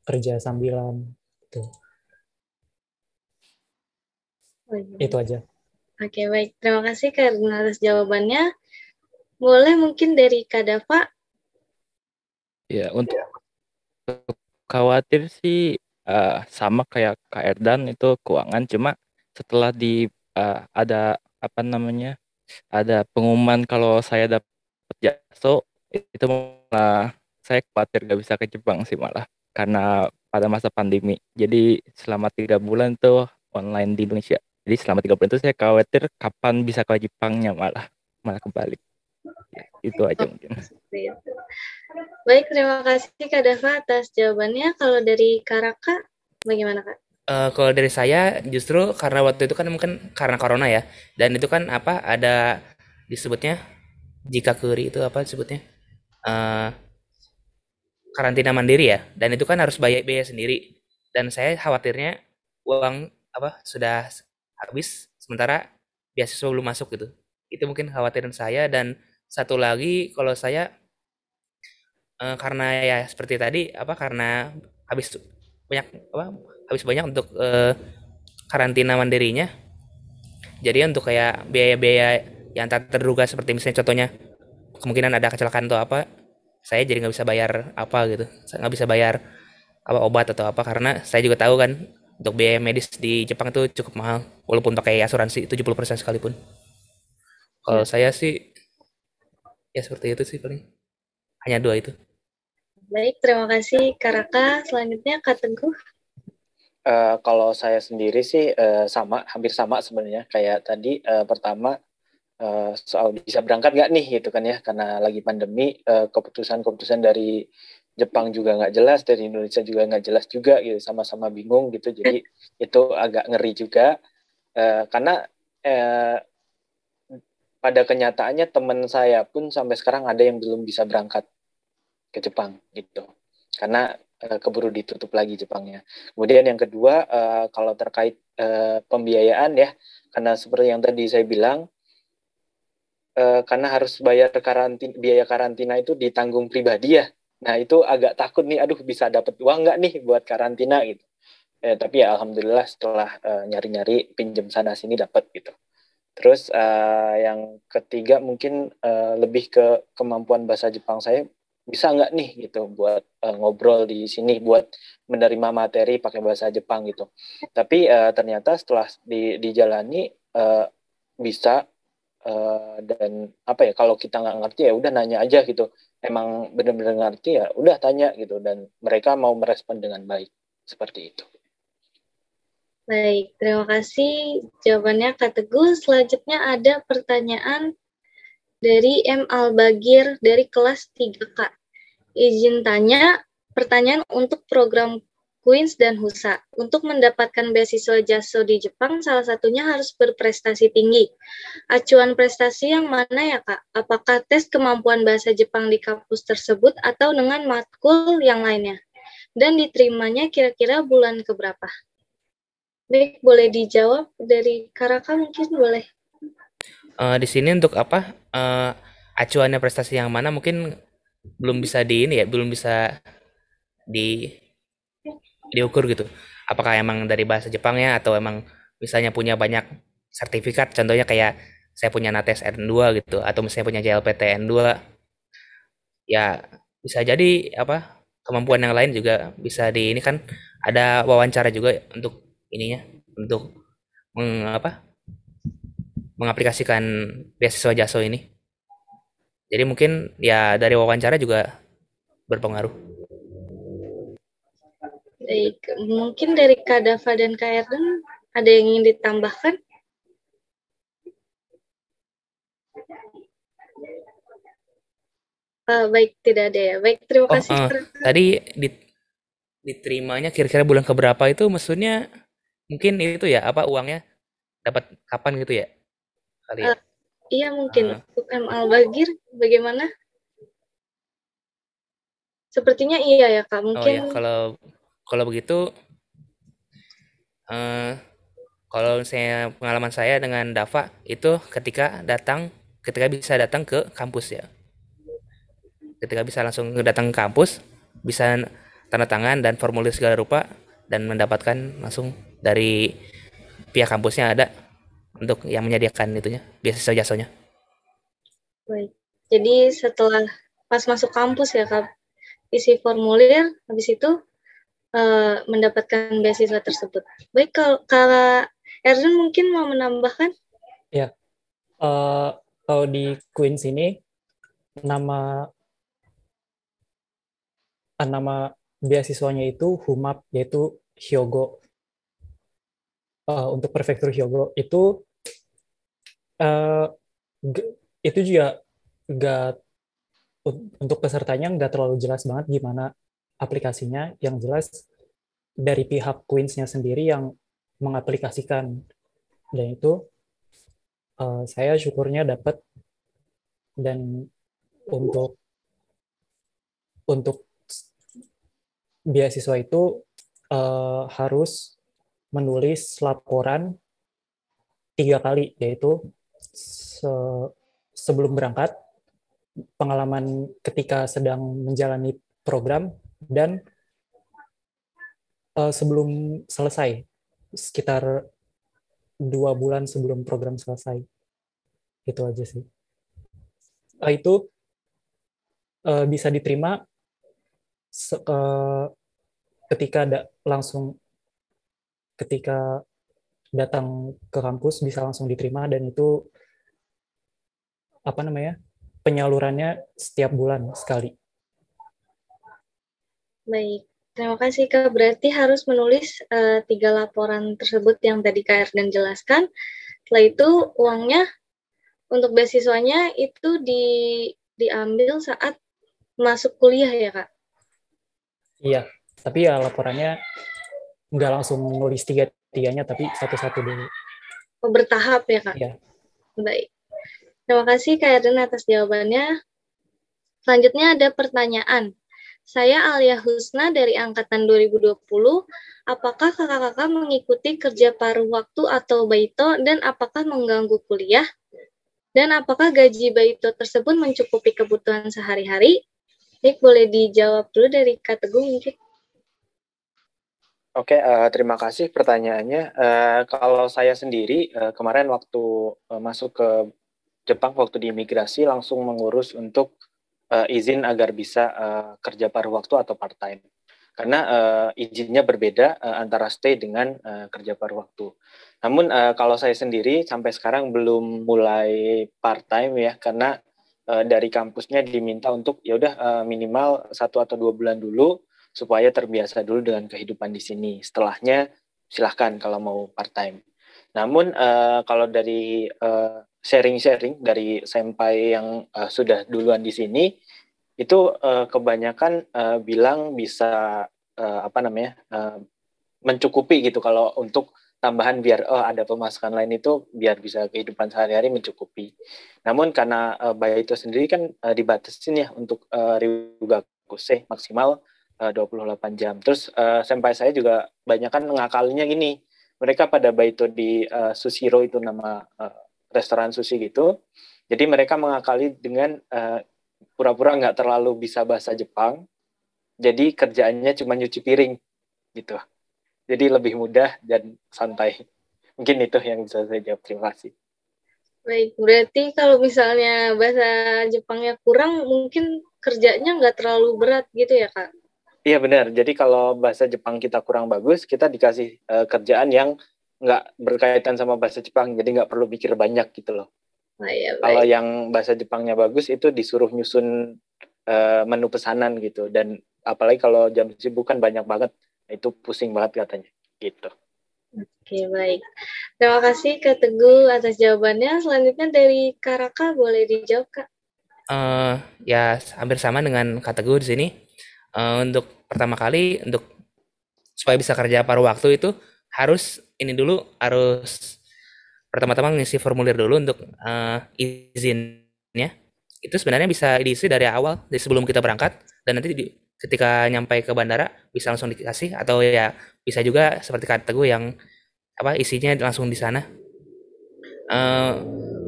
F: kerja sambilan gitu. Itu aja.
A: Oke, baik. Terima kasih karena atas jawabannya. Boleh mungkin dari Kak Dava?
E: Ya, untuk khawatir sih sama kayak Kak Erdan, itu keuangan. Cuma setelah ada ada pengumuman kalau saya dapat jaso, itu malah saya khawatir gak bisa ke Jepang sih malah, karena pada masa pandemi. Jadi selama 3 bulan tuh online di Indonesia. Jadi selama 3 bulan itu saya khawatir kapan bisa ke Jepangnya, malah kebalik. Ya, itu aja mungkin.
A: Baik, terima kasih Kak Dava atas jawabannya. Kalau dari Kak Raka, bagaimana Kak?
D: Kalau dari saya justru karena waktu itu kan mungkin karena corona ya, dan itu kan ada disebutnya jika kuri itu apa disebutnya karantina mandiri ya, dan itu kan harus bayar biaya sendiri, dan saya khawatirnya uang sudah habis sementara beasiswa belum masuk gitu. Itu mungkin khawatiran saya. Dan satu lagi kalau saya karena ya seperti tadi karena habis banyak habis banyak untuk karantina mandirinya, jadi untuk kayak biaya-biaya yang tak terduga seperti misalnya contohnya kemungkinan ada kecelakaan atau apa, saya jadi nggak bisa bayar gitu, saya nggak bisa bayar obat atau apa, karena saya juga tahu kan untuk biaya medis di Jepang itu cukup mahal walaupun pakai asuransi 70% sekalipun. Kalau saya sih ya seperti itu sih, paling hanya 2 itu.
A: Baik, terima kasih Kak Raka. Selanjutnya Kak Teguh.
G: Kalau saya sendiri sih hampir sama sebenarnya kayak tadi. Pertama soal bisa berangkat nggak nih gitu kan ya, karena lagi pandemi, keputusan dari Jepang juga nggak jelas, dari Indonesia juga nggak jelas juga gitu, sama-sama bingung gitu. Jadi itu agak ngeri juga karena pada kenyataannya teman saya pun sampai sekarang ada yang belum bisa berangkat ke Jepang gitu, karena keburu ditutup lagi Jepangnya. Kemudian yang kedua, kalau terkait pembiayaan ya, karena seperti yang tadi saya bilang, karena harus bayar biaya karantina itu ditanggung pribadi ya. Nah itu agak takut nih, aduh bisa dapat uang nggak nih buat karantina gitu. Tapi ya alhamdulillah setelah nyari-nyari pinjam sana sini dapat gitu. Terus yang ketiga mungkin lebih ke kemampuan bahasa Jepang saya bisa nggak nih gitu buat ngobrol di sini, buat menerima materi pakai bahasa Jepang gitu. Tapi ternyata setelah dijalani bisa, dan apa ya, kalau kita nggak ngerti ya udah nanya aja gitu. Emang benar-benar ngerti ya udah tanya gitu, dan mereka mau merespon dengan baik seperti itu.
A: Baik, terima kasih jawabannya Kak Teguh. Selanjutnya ada pertanyaan dari M. Albagir dari kelas 3K. Izin tanya, pertanyaan untuk program Queens dan Husa. Untuk mendapatkan beasiswa JASO di Jepang, salah satunya harus berprestasi tinggi. Acuan prestasi yang mana ya, Kak? Apakah tes kemampuan bahasa Jepang di kampus tersebut atau dengan matkul yang lainnya? Dan diterimanya kira-kira bulan keberapa? Baik, boleh dijawab dari Karaka mungkin boleh.
D: Di sini untuk apa? Acuannya prestasi yang mana mungkin belum bisa belum bisa di diukur gitu. Apakah emang dari bahasa Jepangnya atau emang misalnya punya banyak sertifikat, contohnya kayak saya punya NATES N2 gitu atau misalnya punya JLPT N2. Ya, bisa jadi apa? Kemampuan yang lain juga bisa ini kan ada wawancara juga untuk ininya untuk mengaplikasikan beasiswa JASO ini. Jadi mungkin ya dari wawancara juga berpengaruh.
A: Baik, mungkin dari Kak Dava dan Kak Erden ada yang ingin ditambahkan? Baik, tidak ada ya. Baik, terima kasih.
D: Tadi diterimanya kira-kira bulan keberapa itu maksudnya mungkin itu ya apa uangnya dapat kapan gitu ya? Kali ya.
A: Iya mungkin. Untuk M. Albagir bagaimana? Sepertinya iya ya Kak. Mungkin.
D: Oh ya, kalau begitu kalau saya pengalaman saya dengan Dava itu ketika bisa datang ke kampus ya. Ketika bisa langsung datang ke kampus, bisa tanda tangan dan formulir segala rupa dan mendapatkan langsung dari pihak kampusnya ada untuk yang menyediakan itunya beasiswa JASO-nya.
A: Baik. Jadi setelah pas masuk kampus ya Kak, isi formulir, habis itu mendapatkan beasiswa tersebut. Baik, kalau Erden mungkin mau menambahkan?
F: Ya, kalau di Queens ini nama beasiswanya itu HUMAP, yaitu Hyogo. Untuk prefektur Hyogo itu juga untuk pesertanya nggak terlalu jelas banget gimana aplikasinya. Yang jelas dari pihak Queens-nya sendiri yang mengaplikasikan, dan itu saya syukurnya dapat. Dan untuk beasiswa itu harus menulis laporan 3 kali, yaitu sebelum berangkat, pengalaman ketika sedang menjalani program, dan sebelum selesai, sekitar 2 bulan sebelum program selesai. Itu aja sih. Itu bisa diterima ketika datang ke kampus bisa langsung diterima, dan itu penyalurannya setiap bulan sekali.
A: Baik, terima kasih Kak. Berarti harus menulis 3 laporan tersebut yang tadi Kak Erden jelaskan. Setelah itu uangnya untuk beasiswanya itu diambil saat masuk kuliah ya Kak?
F: Iya, tapi ya laporannya nggak langsung nulis 3-3-nya, tapi satu-satu dulu.
A: Bertahap ya Kak?
F: Iya.
A: Baik. Terima kasih Kak Erden atas jawabannya. Selanjutnya ada pertanyaan. Saya Alia Husna dari Angkatan 2020. Apakah kakak-kakak mengikuti kerja paruh waktu atau baito, dan apakah mengganggu kuliah? Dan apakah gaji baito tersebut mencukupi kebutuhan sehari-hari? Baik, boleh dijawab dulu dari Kak Teguh mungkin.
G: Oke, terima kasih pertanyaannya. Kalau saya sendiri, kemarin waktu masuk ke Jepang, waktu di imigrasi, langsung mengurus untuk izin agar bisa kerja paruh waktu atau part time. Karena izinnya berbeda antara stay dengan kerja paruh waktu. Namun kalau saya sendiri sampai sekarang belum mulai part time ya, karena dari kampusnya diminta untuk ya udah minimal 1 atau 2 bulan dulu supaya terbiasa dulu dengan kehidupan di sini. Setelahnya silahkan kalau mau part time. Namun kalau dari sharing-sharing dari senpai yang sudah duluan di sini itu kebanyakan bilang bisa mencukupi gitu kalau untuk tambahan biar ada pemasukan lain itu biar bisa kehidupan sehari-hari mencukupi. Namun karena Baito sendiri kan dibatasin ya untuk Ryugakusei maksimal 28 jam. Terus senpai saya juga banyak kan ngakalinya gini. Mereka pada Baito di Sushiro itu nama restoran sushi gitu. Jadi mereka mengakali dengan pura-pura nggak terlalu bisa bahasa Jepang. Jadi kerjaannya cuma nyuci piring gitu. Jadi lebih mudah dan santai. Mungkin itu yang bisa saya jawab. Terima kasih.
A: Baik, berarti kalau misalnya bahasa Jepangnya kurang, mungkin kerjanya nggak terlalu berat gitu ya, Kak?
G: Iya benar. Jadi kalau bahasa Jepang kita kurang bagus, kita dikasih kerjaan yang nggak berkaitan sama bahasa Jepang, jadi nggak perlu pikir banyak gitu loh.
A: Nah, ya,
G: Kalau
A: baik.
G: yang bahasa Jepangnya bagus itu disuruh nyusun menu pesanan gitu, dan apalagi kalau jam sibuk kan banyak banget, itu pusing banget katanya gitu.
A: Oke, baik. Terima kasih Kak Teguh atas jawabannya. Selanjutnya dari Kak Raka, boleh dijawab, Kak?
D: Ya hampir sama dengan Kak Teguh di sini. Untuk pertama kali untuk supaya bisa kerja paruh waktu itu harus pertama-tama ngisi formulir dulu untuk izinnya. Itu sebenarnya bisa diisi dari awal, dari sebelum kita berangkat, dan nanti ketika nyampe ke bandara bisa langsung dikasih, atau ya bisa juga seperti kata Teguh yang isinya langsung di sana.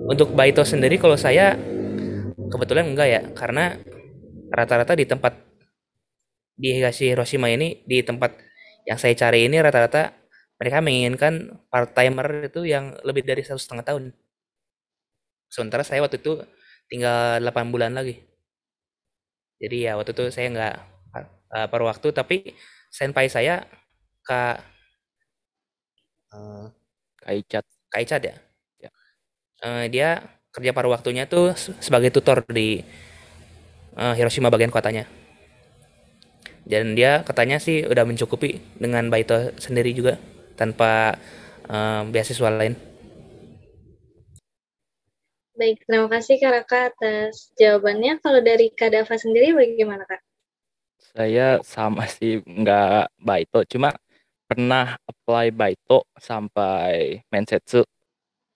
D: Untuk Baito sendiri kalau saya kebetulan enggak ya, karena rata-rata di Hiroshima ini, di tempat yang saya cari ini rata-rata mereka menginginkan part timer itu yang lebih dari 1,5 tahun. Sementara saya waktu itu tinggal 8 bulan lagi. Jadi ya waktu itu saya nggak paruh waktu, tapi senpai saya Kak Kaicat ya.
E: Ya.
D: Dia kerja paruh waktunya tuh sebagai tutor di Hiroshima bagian kotanya. Dan dia katanya sih udah mencukupi dengan Baito sendiri juga tanpa beasiswa lain.
A: Baik, terima kasih Kak Raka atas jawabannya. Kalau dari Kak Dava sendiri bagaimana, Kak?
E: Saya sama sih, nggak Baito, cuma pernah apply Baito sampai Mensetsu.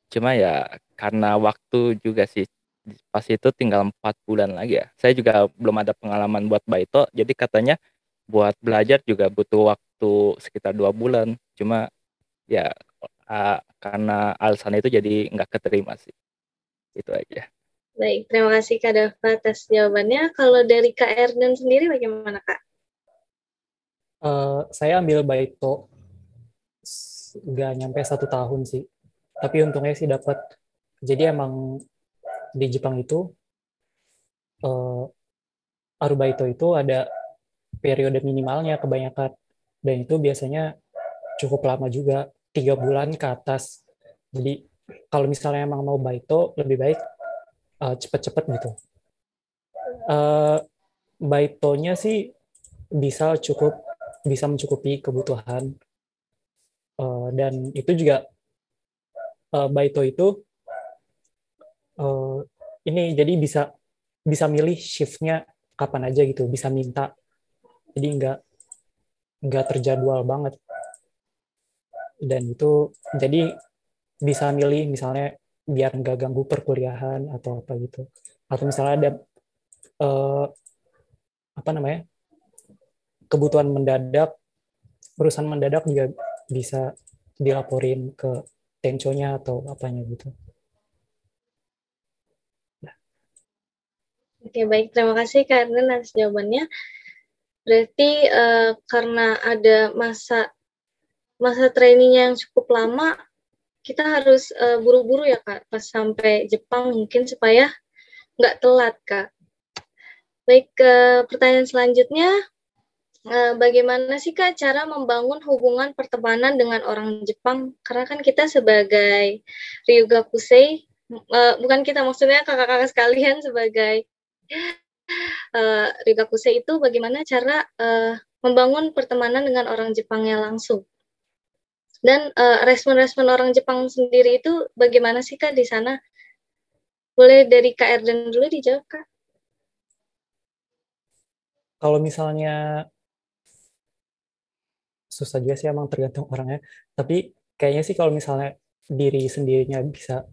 E: Cuma ya karena waktu juga sih, pas itu tinggal 4 bulan lagi ya. Saya juga belum ada pengalaman buat Baito, jadi katanya buat belajar juga butuh waktu sekitar 2 bulan. Cuma ya karena alasan itu jadi nggak keterima sih. Itu aja.
A: Baik, terima kasih Kak Dava atas jawabannya. Kalau dari Kak Erdan sendiri bagaimana, Kak?
F: Saya ambil Baito nggak nyampe 1 tahun sih. Tapi untungnya sih dapat. Jadi emang di Jepang itu Arubaito itu ada periode minimalnya kebanyakan, dan itu biasanya cukup lama juga, 3 bulan ke atas. Jadi kalau misalnya emang mau Baito, lebih baik cepet-cepet gitu. Baitonya sih bisa mencukupi kebutuhan, dan itu juga Baito itu ini jadi bisa milih shiftnya kapan aja gitu, bisa minta. Jadi nggak terjadwal banget, dan itu jadi bisa milih misalnya biar nggak ganggu perkuliahan atau apa gitu, atau misalnya ada kebutuhan mendadak, urusan mendadak juga bisa dilaporin ke tenconya atau apanya gitu.
A: Oke, baik. Terima kasih Kak Erdan atas jawabannya. Berarti karena ada masa trainingnya yang cukup lama, kita harus buru-buru ya Kak, pas sampai Jepang mungkin supaya nggak telat Kak. Baik, ke pertanyaan selanjutnya, bagaimana sih Kak cara membangun hubungan pertemanan dengan orang Jepang? Karena kan kita sebagai Ryugakusei, bukan kita, maksudnya kakak-kakak sekalian sebagai Ryugakusei itu bagaimana cara membangun pertemanan dengan orang Jepangnya langsung? Dan respon-respon orang Jepang sendiri itu bagaimana sih Kak di sana? Boleh dari Kak Erden dulu dijawab Kak.
F: Kalau misalnya susah juga sih, emang tergantung orangnya. Tapi kayaknya sih kalau misalnya diri sendirinya bisa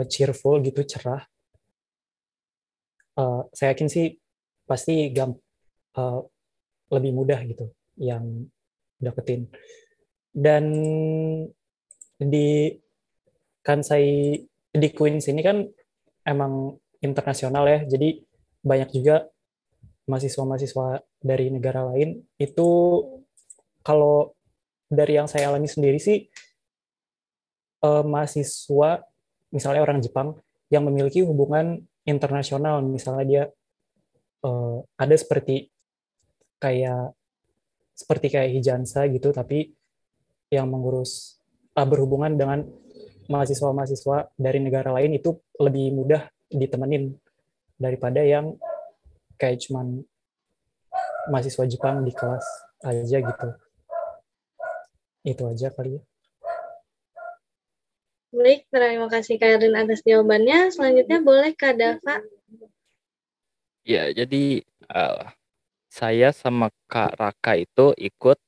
F: cheerful gitu, cerah, saya yakin sih pasti uh, lebih mudah gitu yang dapetin. Dan di Kansai, di Queens ini kan emang internasional ya, jadi banyak juga mahasiswa-mahasiswa dari negara lain. Itu kalau dari yang saya alami sendiri sih, mahasiswa misalnya orang Jepang yang memiliki hubungan internasional, misalnya dia ada kayak seperti kayak Hijansa gitu, tapi yang berhubungan dengan mahasiswa-mahasiswa dari negara lain, itu lebih mudah ditemenin daripada yang kayak cuman mahasiswa Jepang di kelas aja gitu. Itu aja kali ya.
A: Baik, terima kasih Kak Erden atas jawabannya. Selanjutnya boleh Kak Dava.
E: Ya, jadi saya sama Kak Raka itu ikut,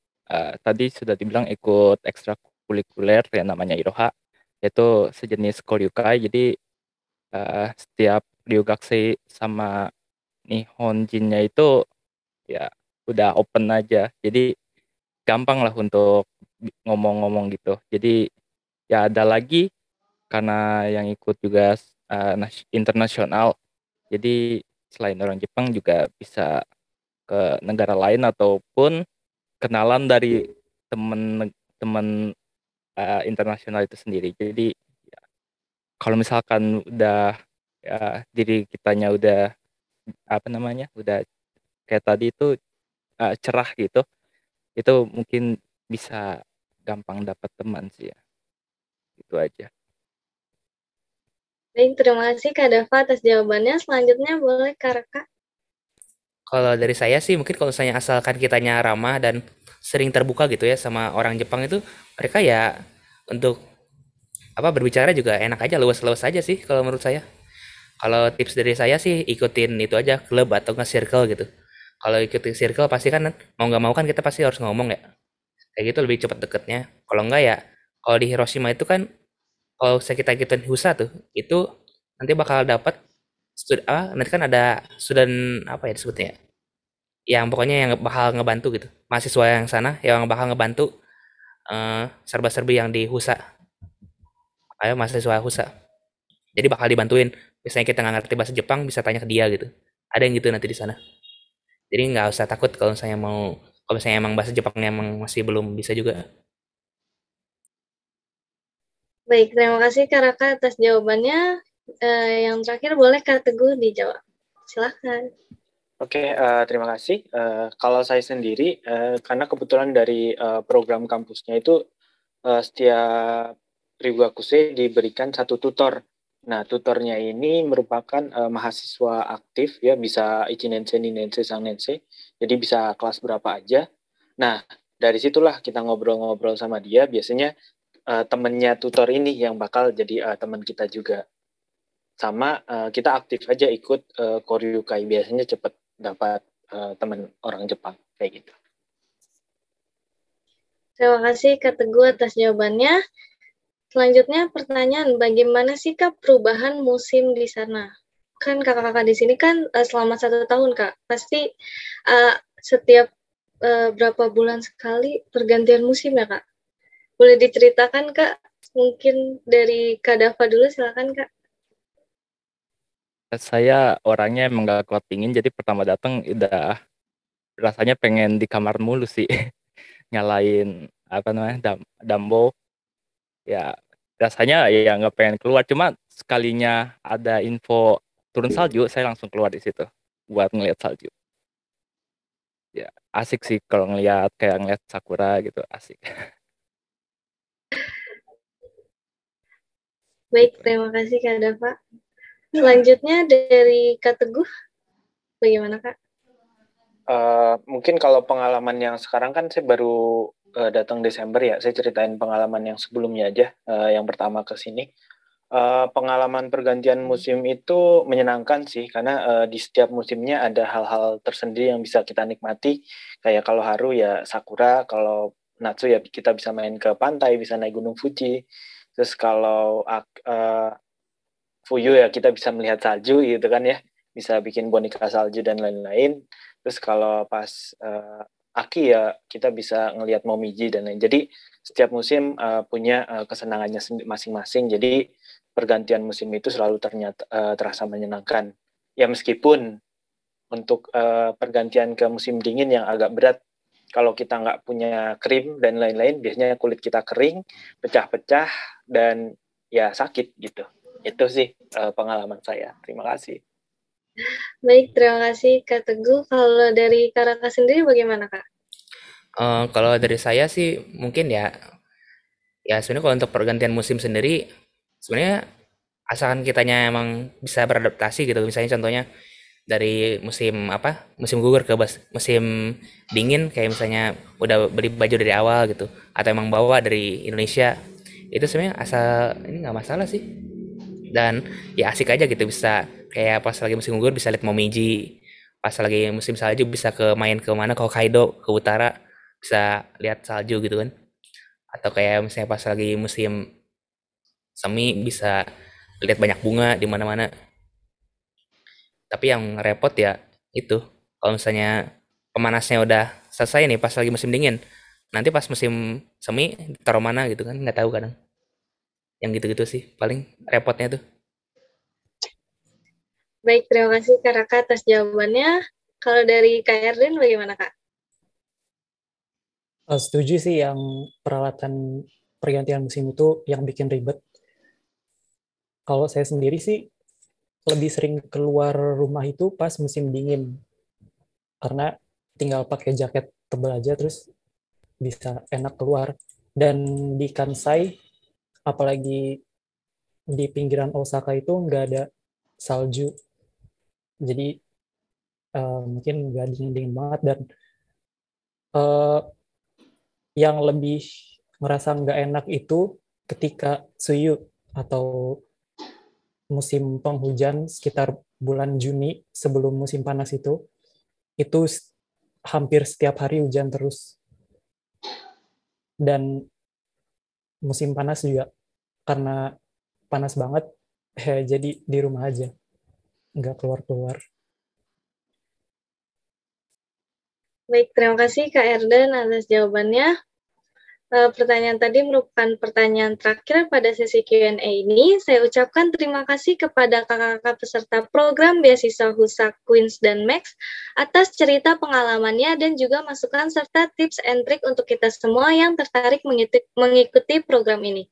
E: tadi sudah dibilang ikut ekstrakurikuler yang namanya Iroha, yaitu sejenis koryukai. Jadi setiap ryugakusei sama Nihonjinnya itu ya udah open aja. Jadi gampang lah untuk ngomong-ngomong gitu. Jadi ya ada lagi karena yang ikut juga internasional. Jadi selain orang Jepang juga bisa ke negara lain ataupun kenalan dari teman-teman internasional itu sendiri. Jadi ya, kalau misalkan udah ya, diri kitanya udah udah kayak tadi itu cerah gitu, itu mungkin bisa gampang dapat teman sih ya. Itu aja.
A: Baik, terima kasih Kak Dava atas jawabannya. Selanjutnya boleh Kak Raka.
D: Kalau dari saya sih mungkin kalau misalnya asalkan kitanya ramah dan sering terbuka gitu ya sama orang Jepang itu, mereka ya untuk berbicara juga enak aja, luas-luas aja sih kalau menurut saya. Kalau tips dari saya sih ikutin itu aja, klub atau nge circle gitu. Kalau ikutin circle pasti kan mau nggak mau kan kita pasti harus ngomong ya. Kayak gitu lebih cepat deketnya. Kalau enggak ya, kalau di Hiroshima itu kan kalau kita ikutin Husa tuh, itu nanti bakal dapat nanti kan ada student apa ya disebutnya ya, yang pokoknya yang bakal ngebantu gitu, mahasiswa yang sana yang bakal ngebantu serba-serbi yang di Husa, ayo mahasiswa Husa, jadi bakal dibantuin. Misalnya kita nggak ngerti bahasa Jepang bisa tanya ke dia gitu, ada yang gitu nanti di sana. Jadi nggak usah takut kalau misalnya emang bahasa Jepangnya emang masih belum bisa juga.
A: Baik, terima kasih Kak Raka atas jawabannya. Yang terakhir boleh Kak Teguh dijawab. Silahkan.
G: Oke, terima kasih. Kalau saya sendiri, karena kebetulan dari program kampusnya itu setiap Ryugakusei diberikan satu tutor. Nah, tutornya ini merupakan mahasiswa aktif, ya bisa Ichinensei, Ninensei, Sangnensei, jadi bisa kelas berapa aja. Nah, dari situlah kita ngobrol-ngobrol sama dia, biasanya temennya tutor ini yang bakal jadi teman kita juga. Sama kita aktif aja ikut koryukai, biasanya cepet dapat teman orang Jepang kayak gitu.
A: Terima kasih Kak Teguh atas jawabannya. Selanjutnya pertanyaan, bagaimana sih Kak perubahan musim di sana? Kan kakak-kakak di sini kan selama 1 tahun Kak, pasti setiap berapa bulan sekali pergantian musim ya Kak? Boleh diceritakan Kak? Mungkin dari Kak Dava dulu, silakan Kak.
E: Saya orangnya emang gak kuat dingin, jadi pertama datang udah rasanya pengen di kamar mulu sih. Nyalain dambo. Ya rasanya ya nggak pengen keluar, cuma sekalinya ada info turun salju saya langsung keluar di situ. buat ngeliat salju. Ya, asik sih kalau ngeliat sakura gitu, asik.
A: Baik,
E: Gitu.
A: terima kasih Kak Dava. Selanjutnya dari Kak Teguh, bagaimana Kak?
G: Mungkin kalau pengalaman yang sekarang kan saya baru datang Desember ya, saya ceritain pengalaman yang sebelumnya aja, yang pertama ke sini. Pengalaman pergantian musim itu menyenangkan sih, karena di setiap musimnya ada hal-hal tersendiri yang bisa kita nikmati. Kayak kalau Haru ya Sakura, kalau Natsu ya kita bisa main ke pantai, bisa naik Gunung Fuji. Terus kalau Fuyu ya kita bisa melihat salju gitu kan ya, bisa bikin boneka salju dan lain-lain. Terus kalau pas Aki ya kita bisa ngelihat Momiji dan lain. Jadi setiap musim punya kesenangannya masing-masing. Jadi pergantian musim itu selalu terasa menyenangkan. Ya meskipun untuk pergantian ke musim dingin yang agak berat, kalau kita nggak punya krim dan lain-lain, biasanya kulit kita kering, pecah-pecah, dan ya sakit gitu. Itu sih pengalaman saya. Terima kasih.
A: Baik, terima kasih Kak Teguh. Kalau dari Kak Raka sendiri bagaimana Kak?
D: Kalau dari saya sih mungkin ya sebenarnya kalau untuk pergantian musim sendiri sebenarnya asalkan kitanya emang bisa beradaptasi gitu. Misalnya contohnya dari musim gugur ke musim dingin, kayak misalnya udah beli baju dari awal gitu, atau emang bawa dari Indonesia, itu sebenarnya asal ini nggak masalah sih. Dan ya asik aja gitu, bisa kayak pas lagi musim gugur bisa lihat Momiji, pas lagi musim salju bisa main ke mana, ke Hokkaido, ke utara, bisa lihat salju gitu kan. Atau kayak misalnya pas lagi musim semi bisa lihat banyak bunga di mana-mana. Tapi yang repot ya itu, kalau misalnya pemanasnya udah selesai nih pas lagi musim dingin, nanti pas musim semi taruh mana gitu kan, nggak tahu kadang. Yang gitu-gitu sih paling repotnya tuh.
A: Baik, terima kasih Kak Raka atas jawabannya. Kalau dari Kak Erden bagaimana Kak?
F: Setuju sih yang peralatan pergantian musim itu yang bikin ribet. Kalau saya sendiri sih lebih sering keluar rumah itu pas musim dingin. Karena tinggal pakai jaket tebal aja terus bisa enak keluar. Dan di Kansai, apalagi di pinggiran Osaka itu nggak ada salju. Jadi mungkin nggak dingin-dingin banget. Dan uh, yang lebih ngerasa nggak enak itu ketika Tsuyu atau musim penghujan sekitar bulan Juni sebelum musim panas itu hampir setiap hari hujan terus. Dan musim panas juga karena panas banget, jadi di rumah aja, nggak keluar-keluar.
A: Baik, terima kasih Kak Erden atas jawabannya. Pertanyaan tadi merupakan pertanyaan terakhir pada sesi Q&A ini. Saya ucapkan terima kasih kepada kakak-kakak peserta program beasiswa Husa, Queens, dan Max atas cerita pengalamannya dan juga masukan serta tips and trick untuk kita semua yang tertarik mengikuti program ini.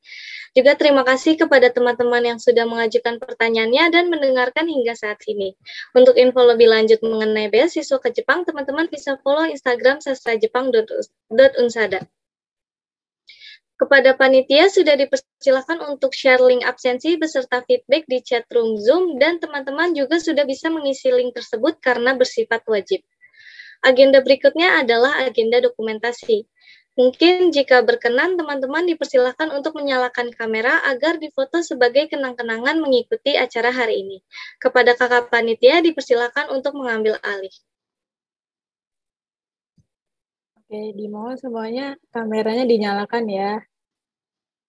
A: Juga terima kasih kepada teman-teman yang sudah mengajukan pertanyaannya dan mendengarkan hingga saat ini. Untuk info lebih lanjut mengenai beasiswa ke Jepang, teman-teman bisa follow Instagram sastrajepang.unsada. Kepada panitia sudah dipersilakan untuk share link absensi beserta feedback di chat room Zoom dan teman-teman juga sudah bisa mengisi link tersebut karena bersifat wajib. Agenda berikutnya adalah agenda dokumentasi. Mungkin jika berkenan teman-teman dipersilakan untuk menyalakan kamera agar difoto sebagai kenang-kenangan mengikuti acara hari ini. Kepada kakak panitia dipersilakan untuk mengambil alih.
B: Oke, dimohon semuanya kameranya dinyalakan ya,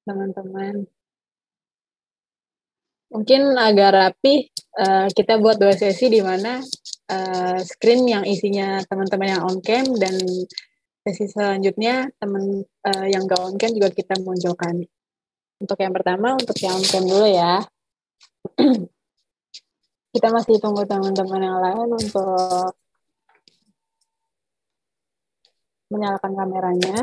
B: teman-teman. Mungkin agak rapi, kita buat 2 sesi di mana screen yang isinya teman-teman yang on cam dan sesi selanjutnya teman yang gak on cam juga kita munculkan. Untuk yang pertama, untuk yang on cam dulu ya. Kita masih tunggu teman-teman yang lain untuk menyalakan kameranya.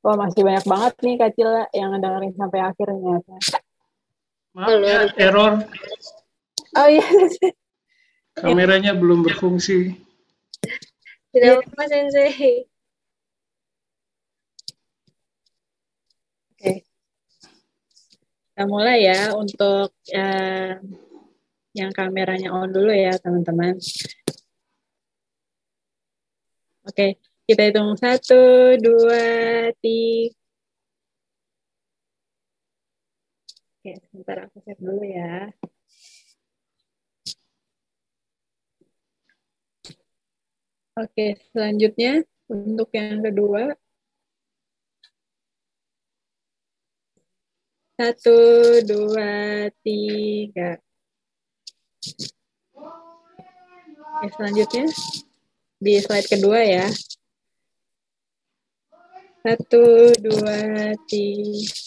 B: Wah, masih banyak banget nih Kak Cila yang dengerin sampai akhir ternyata.
C: Maaf ya,
A: luar biasa.
C: error.
B: Oh iya.
C: Kameranya belum berfungsi.
A: Tidak apa-apa, Sensei.
B: Oke. Kita mulai ya untuk yang kameranya on dulu ya, teman-teman. Oke, kita hitung 1, 2, 3. Oke, sebentar aku save dulu ya. Oke, selanjutnya untuk yang kedua. 1, 2, 3. Oke, selanjutnya di slide kedua ya. 1, 2, 3.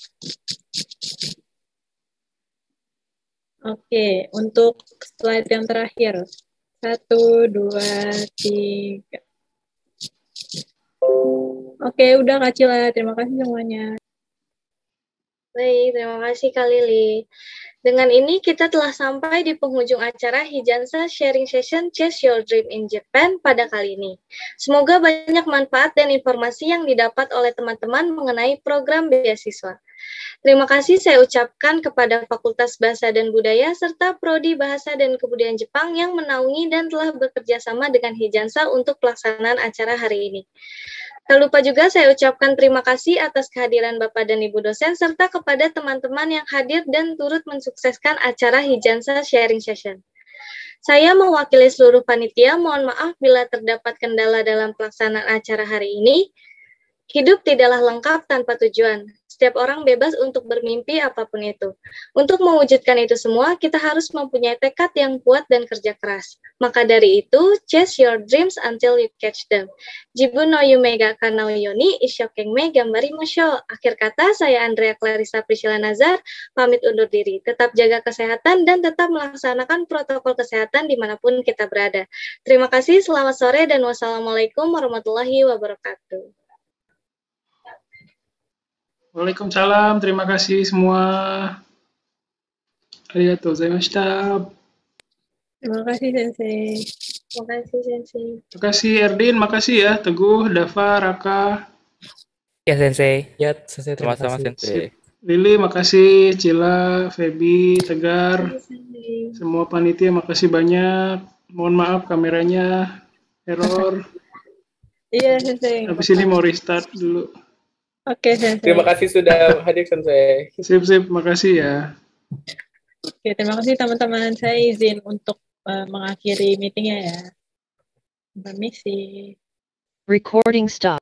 B: Oke, untuk slide yang terakhir. 1, 2, 3. Oke, udah Kak Cila. Terima kasih semuanya.
A: Baik, terima kasih Kak Lili. Dengan ini kita telah sampai di penghujung acara Hijansa Sharing Session Chase Your Dream in Japan pada kali ini. Semoga banyak manfaat dan informasi yang didapat oleh teman-teman mengenai program beasiswa. Terima kasih saya ucapkan kepada Fakultas Bahasa dan Budaya serta Prodi Bahasa dan Kebudayaan Jepang yang menaungi dan telah bekerja sama dengan Hijansa untuk pelaksanaan acara hari ini. Tak lupa juga saya ucapkan terima kasih atas kehadiran Bapak dan Ibu dosen serta kepada teman-teman yang hadir dan turut mensukseskan acara Hijansa Sharing Session. Saya mewakili seluruh panitia, mohon maaf bila terdapat kendala dalam pelaksanaan acara hari ini. Hidup tidaklah lengkap tanpa tujuan. Setiap orang bebas untuk bermimpi apapun itu. Untuk mewujudkan itu semua, kita harus mempunyai tekad yang kuat dan kerja keras. Maka dari itu, chase your dreams until you catch them. Jibu no yume ga kanau yoni, ishokenme gambari mosho. Akhir kata, saya Andrea Clarissa Priscilla Nazar, pamit undur diri. Tetap jaga kesehatan dan tetap melaksanakan protokol kesehatan dimanapun kita berada. Terima kasih, selamat sore, dan wassalamualaikum warahmatullahi wabarakatuh.
C: Waalaikumsalam, terima kasih semua. Arigatou gozaimashita.
B: Terima kasih, Sensei.
A: Terima kasih, Sensei.
C: Terima kasih Erdin, makasih ya Teguh, Dava, Raka.
D: Ya, Sensei.
F: Ya, Sensei, terima
E: Sama-sama
F: kasih.
E: Sensei.
C: Lili, makasih. Cila, Feby, Tegar, semua panitia makasih banyak. Mohon maaf kameranya error.
B: Iya, Sensei.
C: Habis ini mau restart dulu.
B: Oke, Sensei.
H: Terima kasih sudah hadir, Sensei.
C: Sip, makasih ya.
B: Oke, terima kasih teman-teman. Saya izin untuk mengakhiri meetingnya ya. Permisi.
I: Recording stop.